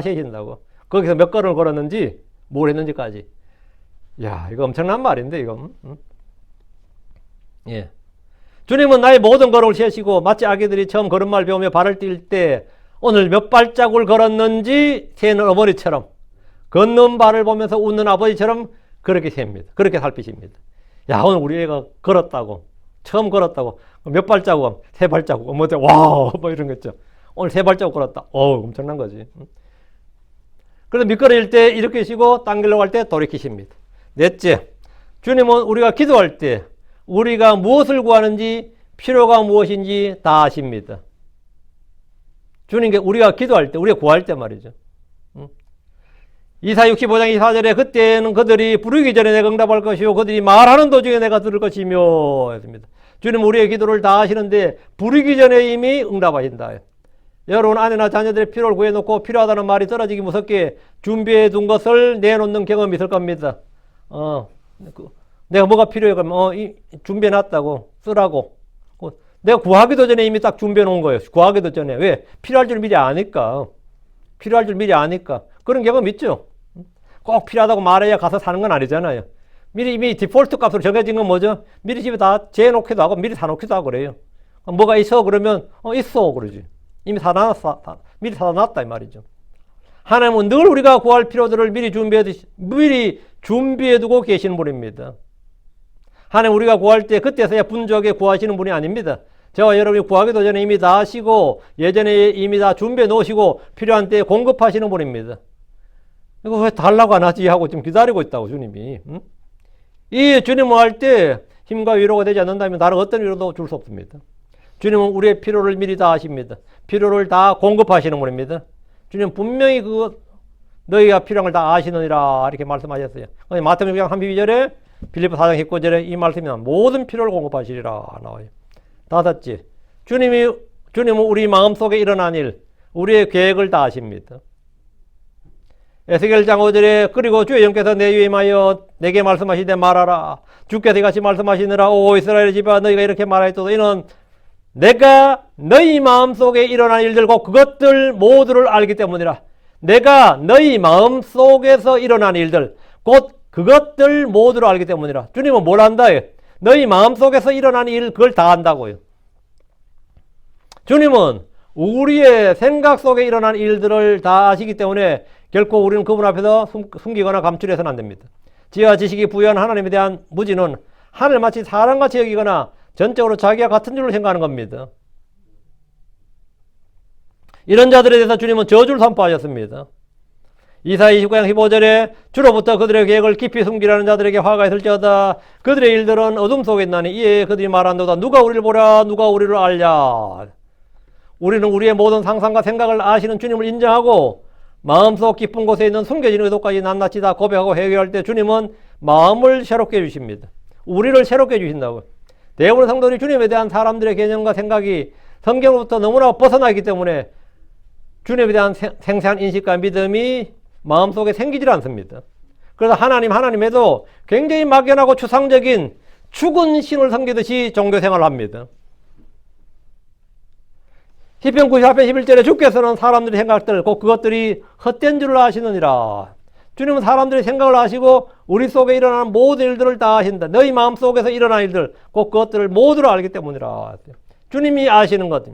세신다고. 거기서 몇 걸음을 걸었는지, 뭘 했는지까지. 야, 이거 엄청난 말인데, 이거. 예. 주님은 나의 모든 걸음을 세시고, 마치 아기들이 처음 걸음마를 배우며 발을 뛸 때, 오늘 몇 발자국을 걸었는지 세는 어머니처럼, 걷는 발을 보면서 웃는 아버지처럼 그렇게 셉니다. 그렇게 살피십니다. 야, 오늘 우리 애가 걸었다고. 처음 걸었다고. 몇 발자국? 3발자국. 어머니, 와, 뭐 이런 거 있죠. 오늘 3발자국 걸었다. 엄청난 거지. 그래서 미끄러질 때 이렇게 쉬고 당기려고 할 때 돌이키십니다. 넷째, 주님은 우리가 기도할 때 우리가 무엇을 구하는지 필요가 무엇인지 다 아십니다. 주님께 우리가 기도할 때, 우리가 구할 때 말이죠. 이사 65장 24절에 그때는 그들이 부르기 전에 내가 응답할 것이요 그들이 말하는 도중에 내가 들을 것이며 했습니다. 주님 우리의 기도를 다 하시는데 부르기 전에 이미 응답하신다. 여러분 아내나 자녀들의 필요를 구해놓고 필요하다는 말이 떨어지기 무섭게 준비해 둔 것을 내놓는 경험이 있을 겁니다. 내가 뭐가 필요해 그러면 준비해 놨다고 쓰라고. 내가 구하기도 전에 이미 딱 준비해 놓은 거예요. 구하기도 전에. 왜? 필요할 줄 미리 아니까. 필요할 줄 미리 아니까. 그런 경험 있죠. 꼭 필요하다고 말해야 가서 사는 건 아니잖아요. 미리 이미 디폴트 값으로 정해진 건 뭐죠? 미리 집에 다 재놓기도 하고 미리 사놓기도 하고 그래요. 뭐가 있어 그러면 있어 그러지. 이미 사놨어. 미리 사놨다 이 말이죠. 하나님은 늘 우리가 구할 필요들을 미리 준비해두고 계시는 분입니다. 하나님 우리가 구할 때 그때서야 분주하게 구하시는 분이 아닙니다. 저와 여러분이 구하기도 전에 이미 다 하시고 예전에 이미 다 준비해 놓으시고 필요한 때에 공급하시는 분입니다. 이거 왜 달라고 안 하지 하고 지금 기다리고 있다고 주님이. 이 주님을 할 때 힘과 위로가 되지 않는다면 다른 어떤 위로도 줄 수 없습니다. 주님은 우리의 필요를 미리 다 아십니다. 필요를 다 공급하시는 분입니다. 주님 분명히 너희가 필요한 걸 다 아시느니라 이렇게 말씀하셨어요. 마태복음 6장 32절에 빌립보 4장 19절에 이 말씀이 모든 필요를 공급하시리라 나와요. 다섯째, 주님은 우리 마음속에 일어난 일, 우리의 계획을 다 아십니다. 에스겔 장 5절에 그리고 주의 영께서 내 위에 임하여 내게 말씀하시되 말하라. 주께서 이같이 말씀하시느라 오 이스라엘의 집아 너희가 이렇게 말하였도다. 이는 내가 너희 마음속에 일어난 일들과 그것들 모두를 알기 때문이라. 내가 너희 마음속에서 일어난 일들 곧 그것들 모두를 알기 때문이라. 주님은 뭘 안다요? 너희 마음속에서 일어난 일 그걸 다 안다고요. 주님은 우리의 생각 속에 일어난 일들을 다 아시기 때문에 결코 우리는 그분 앞에서 숨기거나 감출해서는 안 됩니다. 지혜와 지식이 부여한 하나님에 대한 무지는 하늘 마치 사람같이 여기거나 전적으로 자기와 같은 줄로 생각하는 겁니다. 이런 자들에 대해서 주님은 저주를 선포하셨습니다. 이사야 29장 15절에 주로부터 그들의 계획을 깊이 숨기라는 자들에게 화가 있을지어다. 그들의 일들은 어둠 속에 있나니 이에 그들이 말한도다. 누가 우리를 보랴 누가 우리를 알랴. 우리는 우리의 모든 상상과 생각을 아시는 주님을 인정하고 마음속 깊은 곳에 있는 숨겨진 의도까지 낱낱이 다 고백하고 해결할 때 주님은 마음을 새롭게 해주십니다. 우리를 새롭게 해주신다고요. 대부분 성도들이 주님에 대한 사람들의 개념과 생각이 성경으로부터 너무나 벗어나기 때문에 주님에 대한 생생한 인식과 믿음이 마음속에 생기질 않습니다. 그래서 하나님에도 굉장히 막연하고 추상적인 죽은 신을 섬기듯이 종교생활을 합니다. 시편 94편 11절에 주께서는 사람들의 생각들 곧 그것들이 헛된 줄을 아시느니라. 주님은 사람들의 생각을 아시고 우리 속에 일어나는 모든 일들을 다 아신다. 너희 마음속에서 일어난 일들 곧 그것들을 모두를 알기 때문이라. 주님이 아시는 것.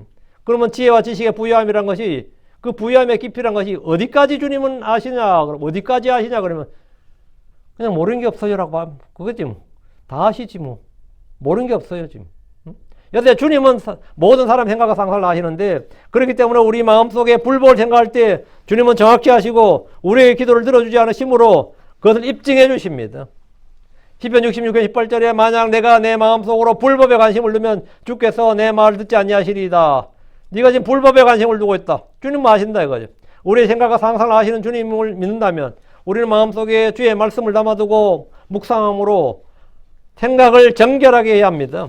그러면 지혜와 지식의 부유함이란 것이 그 부유함의 깊이란 것이 어디까지 주님은 아시냐? 그럼 어디까지 아시냐? 그러면 그냥 모르는 게 없어요라고 하면 그거지 뭐. 다 아시지 뭐. 모르는 게 없어요 지금. 여태 주님은 모든 사람 생각과 상상을 아시는데 그렇기 때문에 우리 마음속에 불법을 생각할 때 주님은 정확히 아시고 우리의 기도를 들어주지 않으심으로 그것을 입증해 주십니다. 시편 66편 18절에 만약 내가 내 마음속으로 불법에 관심을 두면 주께서 내 말을 듣지 아니하시리이다. 네가 지금 불법에 관심을 두고 있다. 주님은 아신다 이거죠. 우리의 생각과 상상을 아시는 주님을 믿는다면 우리는 마음속에 주의 말씀을 담아두고 묵상함으로 생각을 정결하게 해야 합니다.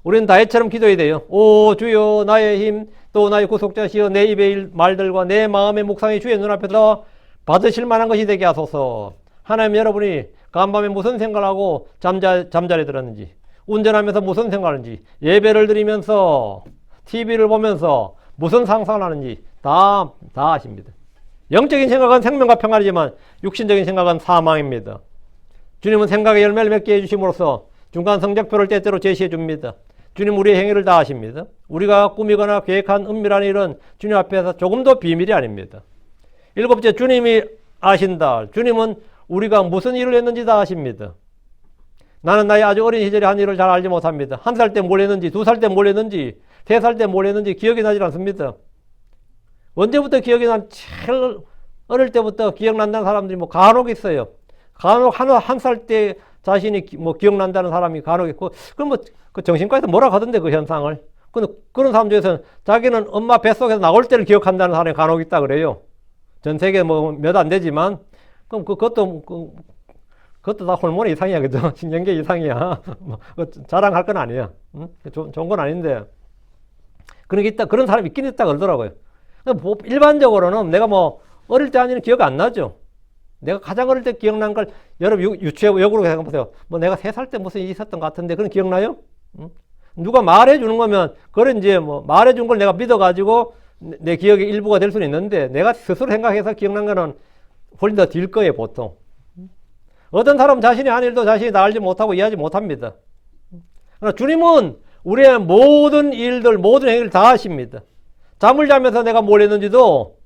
우리는 다윗처럼 기도해야 돼요. 오 주여 나의 힘 또 나의 구속자시여 내 입의 말들과 내 마음의 묵상이 주의 눈앞에서 받으실 만한 것이 되게 하소서. 하나님 여러분이 간밤에 무슨 생각을 하고 잠자리 들었는지 운전하면서 무슨 생각을 하는지 예배를 드리면서 TV를 보면서 무슨 상상을 하는지 다 아십니다. 영적인 생각은 생명과 평안이지만 육신적인 생각은 사망입니다. 주님은 생각의 열매를 맺게 해주심으로써 중간 성적표를 때때로 제시해 줍니다. 주님 우리의 행위를 다 아십니다. 우리가 꾸미거나 계획한 은밀한 일은 주님 앞에서 조금도 비밀이 아닙니다. 일곱째, 주님이 아신다. 주님은 우리가 무슨 일을 했는지 다 아십니다. 나는 나의 아주 어린 시절에 한 일을 잘 알지 못합니다. 1살 때 뭘 했는지 2살 때 뭘 했는지 3살 때 뭘 했는지 기억이 나지 않습니다. 언제부터 기억이 제일 어릴 때부터 기억난다는 사람들이 간혹 있어요. 간혹 한 살 때 자신이 뭐 기억난다는 사람이 간혹 있고, 그럼 뭐 그 정신과에서 뭐라 하던데 그 현상을. 그런 사람 중에서는 자기는 엄마 뱃속에서 나올 때를 기억한다는 사람이 간혹 있다 그래요. 전 세계 뭐 몇 안 되지만, 그럼 그것도 다 호르몬 이상이야, 그죠? 신경계 이상이야. 뭐 자랑할 건 아니야. 응? 좋은 건 아닌데. 그런 게 있다, 그런 사람이 있긴 있다 그러더라고요. 일반적으로는 내가 뭐 어릴 때 아니면 기억 안 나죠. 내가 가장 어릴 때 기억난 걸 여러분 역으로 생각해보세요. 뭐 내가 3살 때 무슨 일이 있었던 것 같은데 그런 기억나요? 응? 누가 말해 주는 거면 그런 이제 뭐 말해 준 걸 내가 믿어가지고 내 기억의 일부가 될 수는 있는데 내가 스스로 생각해서 기억난 거는 훨씬 더 딜 거예요, 보통. 어떤 사람은 자신이 한 일도 자신이 다 알지 못하고 이해하지 못합니다. 그러나 주님은 우리의 모든 일들, 모든 행위를 다 아십니다. 잠을 자면서 내가 뭘 했는지도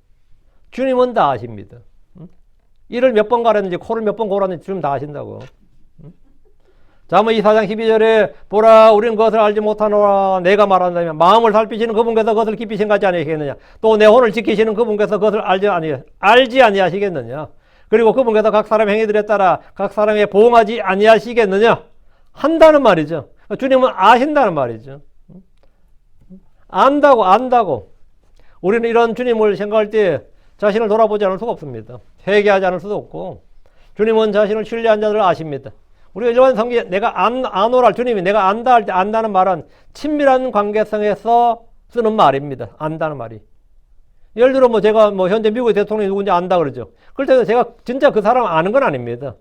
주님은 다 아십니다. 이를 몇 번 가렸는지, 코를 몇 번 골았는지 주님 다 아신다고. 잠언 24장 12절에 보라, 우리는 그것을 알지 못하노라. 내가 말한다면 마음을 살피시는 그분께서 그것을 깊이 생각하지 아니하시겠느냐. 또 내 혼을 지키시는 그분께서 그것을 알지 아니하시겠느냐. 그리고 그분께서 각 사람의 행위들에 따라 각 사람에 보응하지 아니하시겠느냐. 한다는 말이죠. 주님은 아신다는 말이죠. 안다고. 우리는 이런 주님을 생각할 때 자신을 돌아보지 않을 수가 없습니다. 회개하지 않을 수도 없고, 주님은 자신을 신뢰한 자들을 아십니다. 우리가 일반 성경에 내가 아노랄, 주님이 내가 안다 할 때 안다는 말은 친밀한 관계성에서 쓰는 말입니다. 안다는 말이. 예를 들어 뭐 제가 뭐 현재 미국의 대통령이 누군지 안다 그러죠. 그럴 때 제가 진짜 그 사람 아는 건 아닙니다.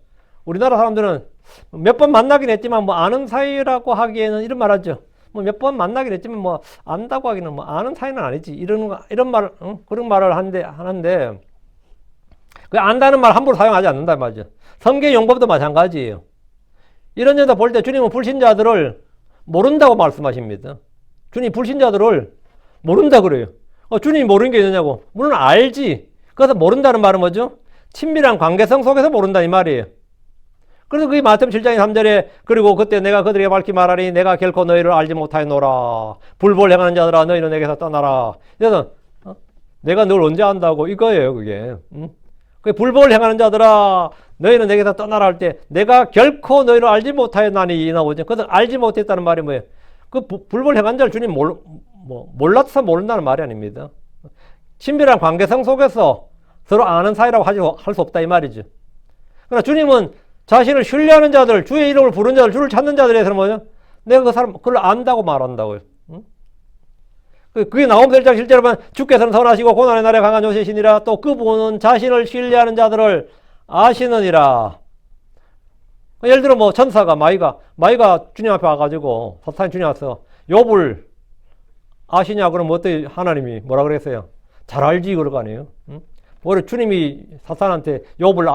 우리나라 사람들은 몇 번 만나긴 했지만 뭐 아는 사이라고 하기에는 이런 말 하죠. 뭐 몇 번 만나긴 했지만 뭐 안다고 하기는 뭐 아는 사이는 아니지. 이런 말, 그런 말을 하는데 그 안다는 말 함부로 사용하지 않는단 말이죠. 성경 용법도 마찬가지예요. 이런 데다 볼 때 주님은 불신자들을 모른다고 말씀하십니다. 주님 불신자들을 모른다 그래요. 주님이 모르는 게 있느냐고. 물론 알지. 그래서 모른다는 말은 뭐죠? 친밀한 관계성 속에서 모른다 이 말이에요. 그래서 그게 마태복음 7장 3절에 그리고 그때 내가 그들에게 밝히 말하리 내가 결코 너희를 알지 못하였노라. 불법을 행하는 자들아 너희는 내게서 떠나라. 그래서 내가 널 언제 안다고 이거예요 그게. 그 불법을 행하는 자들아 너희는 내게서 떠나라 할 때 내가 결코 너희를 알지 못하였나니 나오죠. 그래서 알지 못했다는 말이 뭐예요? 그 불법을 행한 자를 주님 몰라서 모른다는 말이 아닙니다. 친밀한 관계성 속에서 서로 아는 사이라고 할 수 없다 이 말이죠. 그러나 주님은 자신을 신뢰하는 자들, 주의 이름을 부르는 자들, 주를 찾는 자들에 대해서는 뭐죠? 내가 그 사람 그걸 안다고 말한다고요. 그게 나오면 1장 실제로 보면 주께서는 선하시고 고난의 날에 강한 요새시니라. 또 그분은 자신을 신뢰하는 자들을 아시느니라. 예를 들어 뭐 천사가 마이가 주님 앞에 와가지고 사탄이 주님 앞에서 욥을 아시냐 그러면 어떻게 하나님이 뭐라 그랬어요? 잘 알지 그럴 거 아니에요. 오히려 주님이 사탄한테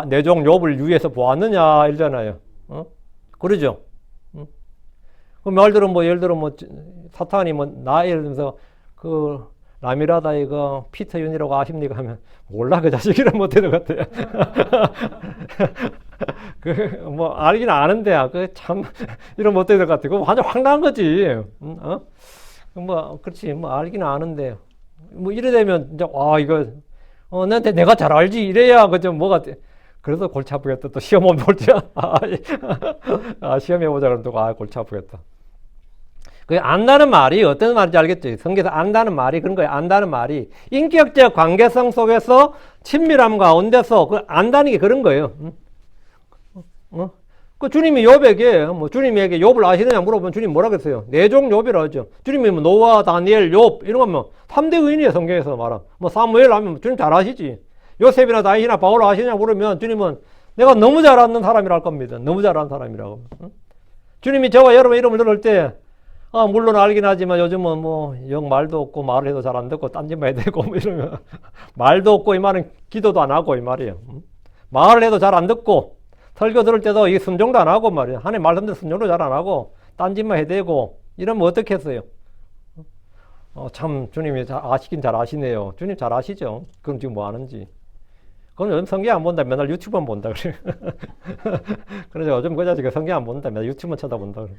내 종 욥을 유해서 보았느냐 이러잖아요. 그러죠. 그 예를 들어 사탄이 예를 들어서 그 라미라다 이거 피터 윤이라고 아십니까 하면 몰라 그 자식이란 못해도 같아요. 알긴 아는데 그 참 이런 못해도 같아. 그거 완전 황당한 거지. 그렇지 알긴 아는데 이래 되면 이제 이거 나한테 내가 잘 알지 이래야 그죠 뭐가 그래서 골치 아프겠다. 또 시험 오면 볼지 시험 해보자 그러면 또 골치 아프겠다. 그 안다는 말이 어떤 말인지 알겠죠? 성경에서 안다는 말이 그런 거예요. 안다는 말이 인격적 관계성 속에서 친밀함 가운데서 그 안다는 게 그런 거예요. 그 주님이 주님에게 욥을 아시느냐 물어보면 주님 뭐라 그랬어요? 내 종 욥이라 하죠. 주님이 노아, 다니엘, 욥 이런 거면 3대 의인이에요. 성경에서 말한. 사무엘 하면 주님 잘 아시지. 요셉이나 다윗이나 바울 아시느냐 물으면 주님은 내가 너무 잘 아는 사람이라 할 겁니다. 너무 잘 아는 사람이라고. 주님이 저와 여러분 이름을 들을 때 물론 알긴 하지만 요즘은 영 말도 없고 말을 해도 잘 안 듣고 딴짓만 해야 되고 이러면 말도 없고 이 말은 기도도 안 하고 이 말이에요. 말을 해도 잘 안 듣고 설교 들을 때도 이 순종도 안 하고 말이에요. 하나님 말씀대로 순종도 잘 안 하고 딴짓만 해야 되고 이러면 어떻게 했어요? 참 주님이 아시긴 잘 아시네요. 주님 잘 아시죠? 그럼 지금 뭐 하는지. 그럼 요즘 성경 안 본다. 맨날 유튜브만 본다 그래요. 그래서 요즘 그 자식이 성경 안 본다. 맨날 유튜브만 쳐다본다 그래요.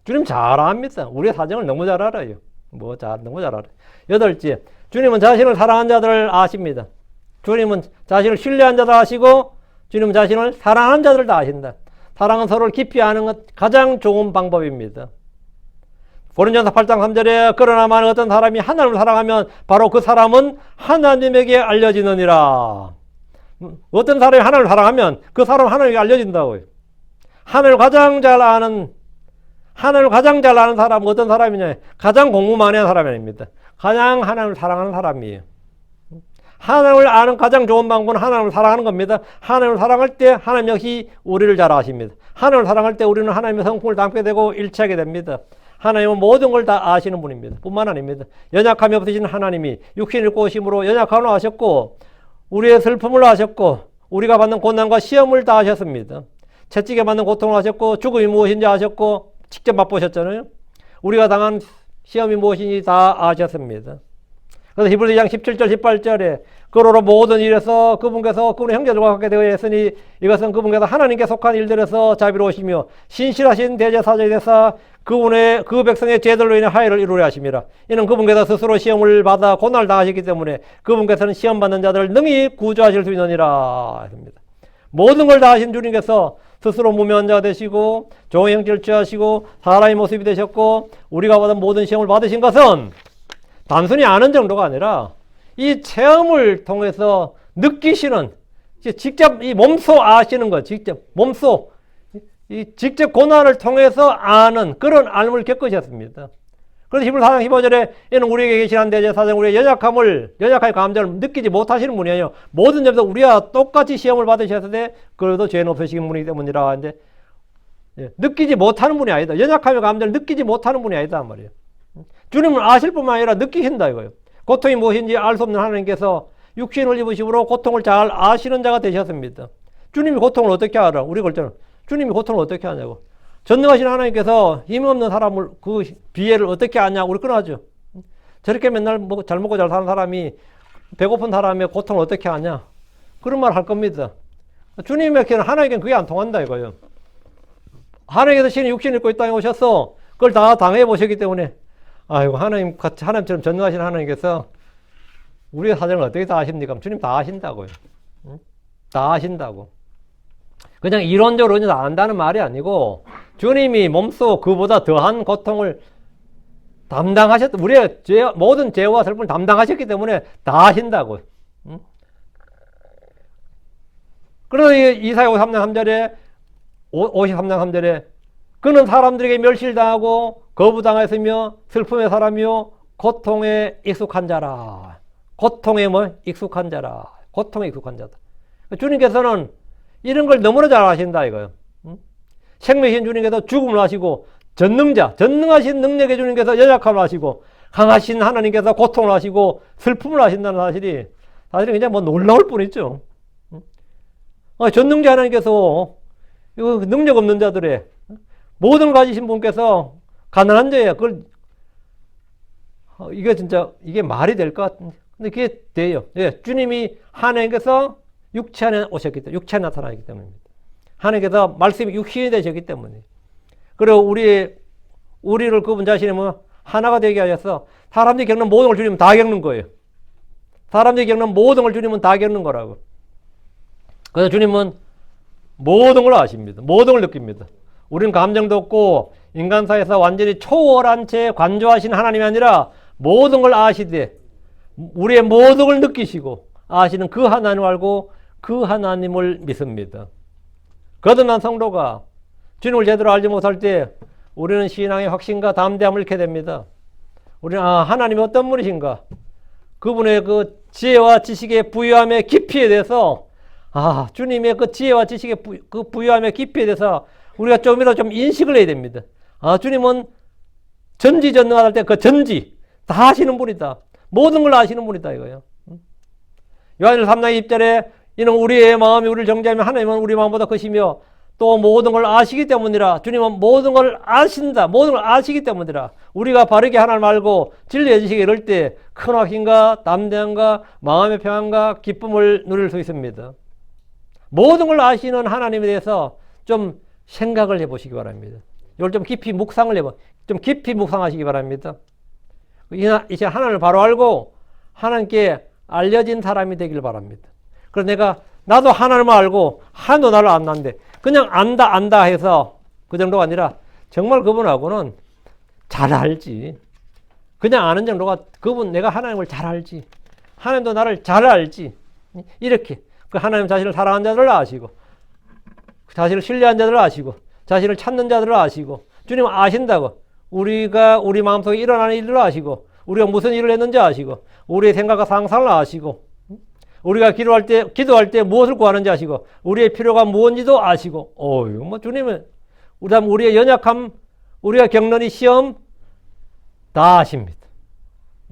주님 잘 압니다. 우리의 사정을 너무 잘 알아요. 너무 잘 알아요. 8째, 주님은 자신을 사랑한 자들을 아십니다. 주님은 자신을 신뢰한 자들 아시고 주님 자신을 사랑하는 자들을 다 아신다. 사랑은 서로를 깊이 아는 것 가장 좋은 방법입니다. 고린전서 8장 3절에 그러나 만일 어떤 사람이 하나님을 사랑하면 바로 그 사람은 하나님에게 알려지느니라. 어떤 사람이 하나님을 사랑하면 그 사람은 하나님에게 알려진다고요. 하나님을 가장 잘 아는 사람은 어떤 사람이냐? 가장 공부 많이 하는 사람이 아닙니다. 가장 하나님을 사랑하는 사람이에요. 하나님을 아는 가장 좋은 방법은 하나님을 사랑하는 겁니다. 하나님을 사랑할 때 하나님 역시 우리를 잘 아십니다. 하나님을 사랑할 때 우리는 하나님의 성품을 담게 되고 일치하게 됩니다. 하나님은 모든 걸 다 아시는 분입니다. 뿐만 아닙니다. 연약함이 없으신 하나님이 육신을 입고 오심으로 연약함을 아셨고 우리의 슬픔을 아셨고 우리가 받는 고난과 시험을 다 아셨습니다. 채찍에 맞는 고통을 아셨고 죽음이 무엇인지 아셨고 직접 맛보셨잖아요. 우리가 당한 시험이 무엇인지 다 아셨습니다. 그래서 히브리서 2장 17절 18절에 그러로 모든 일에서 그분의 형제들과 같게 되어 있으니 이것은 그분께서 하나님께 속한 일들에서 자비로우시며 신실하신 대제사장이 되사 그 백성의 죄들로 인해 하해를 이루려 하심이라. 이는 그분께서 스스로 시험을 받아 고난을 당하셨기 때문에 그분께서는 시험 받는 자들을 능히 구조하실 수 있느니라 했습니다. 모든 걸 다 하신 주님께서 스스로 무명한 자가 되시고 종의 형질을 취하시고 사람의 모습이 되셨고 우리가 받은 모든 시험을 받으신 것은 단순히 아는 정도가 아니라 이 체험을 통해서 느끼시는, 직접 이 몸소 아시는 것, 직접 고난을 통해서 아는 그런 알을 겪으셨습니다. 그래서 히브리서 4장 15절에 이는 우리에게 계신 한 대제사장 우리의 연약함의 감정을 느끼지 못하시는 분이에요. 모든 점에서 우리와 똑같이 시험을 받으셨는데 그래도 죄는 없으신 분이기 때문이라 하는데 느끼지 못하는 분이 아니다. 연약함의 감정을 느끼지 못하는 분이 아니다 말이에요. 주님은 아실 뿐만 아니라 느끼신다 이거예요. 고통이 무엇인지 알 수 없는 하나님께서 육신을 입으심으로 고통을 잘 아시는 자가 되셨습니다. 주님이 고통을 어떻게 알아? 우리가 그랬잖아. 주님이 고통을 어떻게 하냐고. 전능하신 하나님께서 힘없는 사람을 그 비애를 어떻게 아냐고 우리 끊어하죠. 저렇게 맨날 잘 먹고 잘 사는 사람이 배고픈 사람의 고통을 어떻게 아냐? 그런 말 할 겁니다. 주님에게는 하나님께는 그게 안 통한다 이거예요. 하나님께서 신이 육신을 입고 이 땅에 오셔서 그걸 다 당해 보셨기 때문에 아이고 하나님처럼 전능하신 하나님께서 우리의 사정을 어떻게 다 아십니까? 주님 다 아신다고요. 다 아신다고. 그냥 이론적으로 다 안다는 말이 아니고 주님이 몸소 그보다 더한 고통을 우리의 모든 죄와 슬픔을 담당하셨기 때문에 다 아신다고. 그래서 이사야 53장 3절에 그는 사람들에게 멸시당하고 거부당했으며 슬픔의 사람이요 고통에 익숙한 자라. 고통에 익숙한 자라. 고통에 익숙한 자다. 주님께서는 이런 걸 너무나 잘 아신다 이거예요. 생명이신 주님께서 죽음을 하시고 전능하신 능력의 주님께서 연약함을 하시고 강하신 하나님께서 고통을 하시고 슬픔을 하신다는 사실이 그냥 놀라울 뿐이죠. 전능자 하나님께서 이거 능력 없는 자들의 모든 걸 가지신 분께서 가난한 자예요. 이게 말이 될 것 같은데. 근데 그게 돼요. 주님이 하나님께서 육체 안에 오셨기 때문에, 육체 안에 나타나기 때문입니다. 하나님께서 말씀이 육신이 되셨기 때문에. 그리고 우리를 그분 자신이 하나가 되게 하셔서 사람들이 겪는 모든 걸 주님은 다 겪는 거예요. 사람들이 겪는 모든 걸 주님은 다 겪는 거라고. 그래서 주님은 모든 걸 아십니다. 모든 걸 느낍니다. 우리는 감정도 없고 인간사에서 완전히 초월한 채 관조하신 하나님이 아니라 모든 걸 아시되 우리의 모든 걸 느끼시고 아시는 그 하나님을 알고 그 하나님을 믿습니다. 거듭난 성도가 주님을 제대로 알지 못할 때 우리는 신앙의 확신과 담대함을 잃게 됩니다. 우리는 하나님이 어떤 분이신가? 그분의 그 지혜와 지식의 부유함의 깊이에 대해서 주님의 그 지혜와 지식의 그 부유함의 깊이에 대해서 우리가 좀이라도 좀 인식을 해야 됩니다. 주님은 전지전능할 때 그 전지 다 아시는 분이다. 모든 걸 아시는 분이다 이거예요. 요한일서 3장 2절에 이는 우리의 마음이 우리를 정죄하며 하나님은 우리 마음보다 크시며 또 모든 걸 아시기 때문이라. 주님은 모든 걸 아신다. 모든 걸 아시기 때문이라. 우리가 바르게 하나님을 알고 진리의 지식에 이를 때 큰 확신과 담대함과 마음의 평안과 기쁨을 누릴 수 있습니다. 모든 걸 아시는 하나님에 대해서 좀 생각을 해보시기 바랍니다. 이걸 좀 깊이 묵상을 좀 깊이 묵상하시기 바랍니다. 이제 하나님을 바로 알고 하나님께 알려진 사람이 되길 바랍니다. 그래서 내가 나도 하나님을 알고 하나님도 나를 안다는데 그냥 안다 해서 그 정도가 아니라 정말 그분하고는 잘 알지. 그냥 아는 정도가 내가 하나님을 잘 알지. 하나님도 나를 잘 알지. 이렇게 그 하나님 자신을 사랑하는 자들을 아시고 자신을 신뢰하는 자들을 아시고 자신을 찾는 자들을 아시고 주님은 아신다고. 우리가 우리 마음속에 일어나는 일을 아시고 우리가 무슨 일을 했는지 아시고 우리의 생각과 상상을 아시고 우리가 기도할 때 무엇을 구하는지 아시고 우리의 필요가 무엇인지도 아시고 주님은 우리의 연약함 우리가 겪는 이 시험 다 아십니다.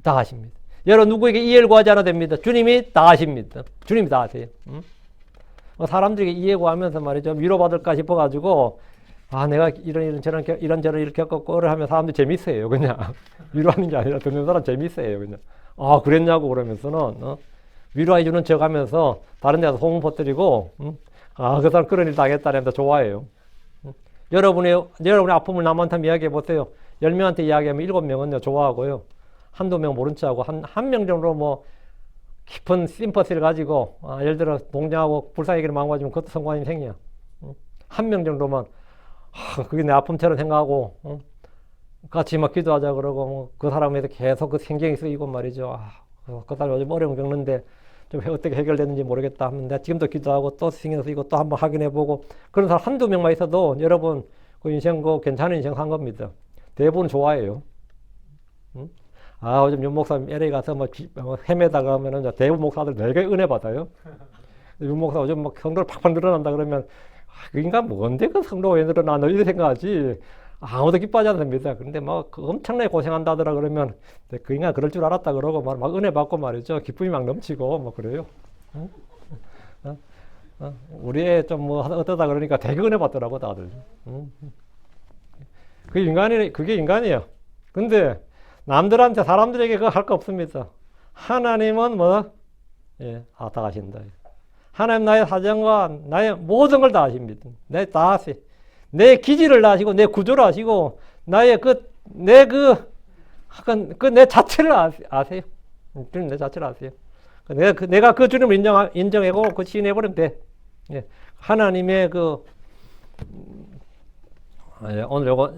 다 아십니다. 여러분 누구에게 이해를 구하지 않아도 됩니다. 주님이 다 아십니다. 주님이 다 아세요. 사람들에게 이해 구하면서 말이죠. 위로받을까 싶어가지고 내가 이런저런 일을 겪었고 하면 사람들이 재밌어요. 그냥 위로하는 게 아니라 듣는 사람 재밌어요. 그냥 그랬냐고 그러면서는 위로해주는 척 하면서 다른 데서 소문 퍼뜨리고 그 사람 그런 일 당했다는데 좋아해요. 여러분의 아픔을 남한테 이야기해 보세요. 10명한테 이야기하면 7명은 좋아하고요. 한두 명 모른 척하고 한 명 정도 뭐 깊은 심퍼시를 가지고 예를 들어 동정하고 불쌍하기를 마음가지면 그것도 성관이 생겨. 한 명 정도만 그게 내 아픔처럼 생각하고 같이 막 기도하자 그러고 그 사람에서 계속 그 신경이 쓰이고 말이죠. 그 사람 요즘 어려움 겪는데 좀 어떻게 해결되는지 모르겠다 하면 내가 지금도 기도하고 또 신경 쓰이고 또 한번 확인해보고 그런 사람 한두 명만 있어도 여러분 그 인생 괜찮은 인생 산 겁니다. 대부분 좋아해요. 요즘 윤 목사 LA 가서 헤매다가 하면은 대부분 목사들 되게 은혜 받아요. 윤 목사 요즘 막 성도를 팍팍 늘어난다 그러면 그 인간 뭔데 그 성도가 왜 늘어나? 너 이렇게 생각하지. 아무도 기뻐하지 않습니다. 근데 엄청나게 고생한다더라 그러면 그 인간 그럴 줄 알았다 그러고 막 은혜 받고 말이죠. 기쁨이 막 넘치고 그래요. 우리 좀 어떠다 그러니까 되게 은혜 받더라고 다들. 그게 인간이에요. 근데 남들한테 사람들에게 그거 할 거 없습니다. 하나님은 다 아신다. 하나님 나의 사정과 나의 모든 걸 다 아십니다. 다 아세요. 내 기질을 아시고 내 구조를 아시고 나의 내 자체를 아세요. 주님 내 자체를 아세요. 내가 그 주님을 인정하고 그 시인해버리면 돼. 하나님의 오늘 요거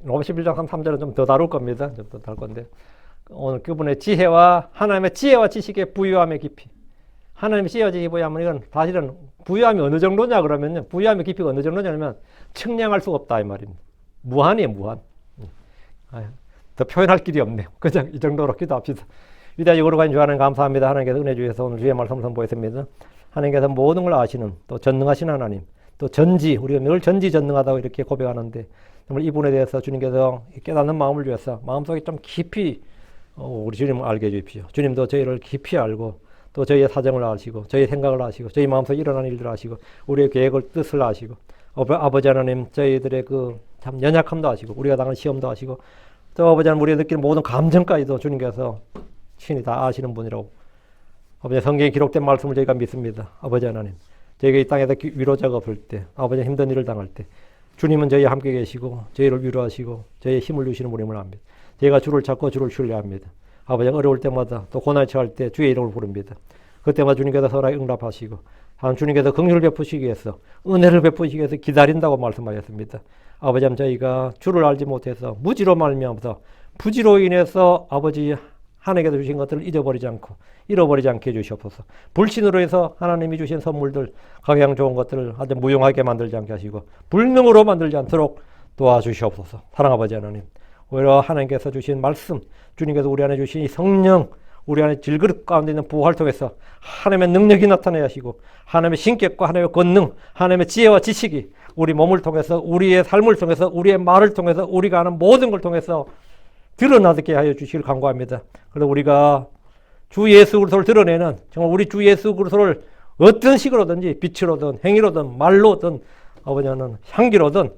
로마 11장 3절은 좀 더 다룰 겁니다. 좀 더 다룰 건데 오늘 그분의 하나님의 지혜와 지식의 부유함의 깊이. 하나님의 지혜와 지식의 부유함은 이건 사실은 부유함이 어느 정도냐 그러면요. 부유함의 깊이가 어느 정도냐면 측량할 수가 없다 이 말입니다. 무한이에요, 무한. 더 표현할 길이 없네요. 그냥 이 정도로 기도합시다. 위대하시고 거룩하신 주 하나님 감사합니다. 하나님께서 은혜 주셔서 오늘 주의 말씀 선보였습니다. 하나님께서 모든 걸 아시는 또 전능하신 하나님, 또 우리가 늘 전지전능하다고 이렇게 고백하는데 정말 이분에 대해서 주님께서 깨닫는 마음을 주셔서 마음속에 좀 깊이 우리 주님을 알게 해주십시오. 주님도 저희를 깊이 알고 또 저희의 사정을 아시고 저희의 생각을 아시고 저희 마음속에 일어나는 일들을 아시고 우리의 계획을 뜻을 아시고 아버지 하나님 저희들의 참 연약함도 아시고 우리가 당한 시험도 아시고 또 아버지 하나님 우리가 느끼는 모든 감정까지도 주님께서 친히 다 아시는 분이라고 아버지 성경에 기록된 말씀을 저희가 믿습니다. 아버지 하나님 저희가 이 땅에서 위로자가 없을 때 아버지 힘든 일을 당할 때 주님은 저희와 함께 계시고 저희를 위로하시고 저희의 힘을 주시는 분임을 압니다. 저희가 주를 찾고 주를 신뢰합니다. 아버지 어려울 때마다 또 고난에 처할 때 주의 이름을 부릅니다. 그때마다 주님께서 선하게 응답하시고 주님께서 긍휼을 베푸시기 위해서 은혜를 베푸시기 위해서 기다린다고 말씀하셨습니다. 아버지 저희가 주를 알지 못해서 무지로 말미암아서 부지로 인해서 아버지 하나님께서 주신 것들을 잊어버리지 않고 잃어버리지 않게 해주시옵소서. 불신으로 해서 하나님이 주신 선물들 각양 좋은 것들을 아주 무용하게 만들지 않게 하시고 불능으로 만들지 않도록 도와주시옵소서. 사랑 아버지 하나님 오히려 하나님께서 주신 말씀 주님께서 우리 안에 주신 이 성령 우리 안에 질그릇 가운데 있는 부활을 통해서 하나님의 능력이 나타나야 하시고 하나님의 신격과 하나님의 권능 하나님의 지혜와 지식이 우리 몸을 통해서 우리의 삶을 통해서 우리의 말을 통해서 우리가 하는 모든 걸 통해서 드러나게 하여 주시길 간구합니다. 그래서 우리가 주 예수 그리스도를 드러내는 정말 우리 주 예수 그리스도를 어떤 식으로든지 빛으로든 행위로든 말로든 아버지는 향기로든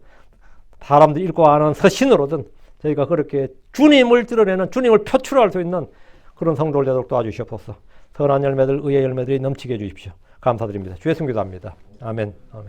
사람들 읽고 아는 서신으로든 저희가 그렇게 주님을 드러내는 주님을 표출할 수 있는 그런 성도를 되도록 도와주시옵소서. 선한 열매들 의의 열매들이 넘치게 해주십시오. 감사드립니다. 주의 승 기도합니다. 아멘. 아멘.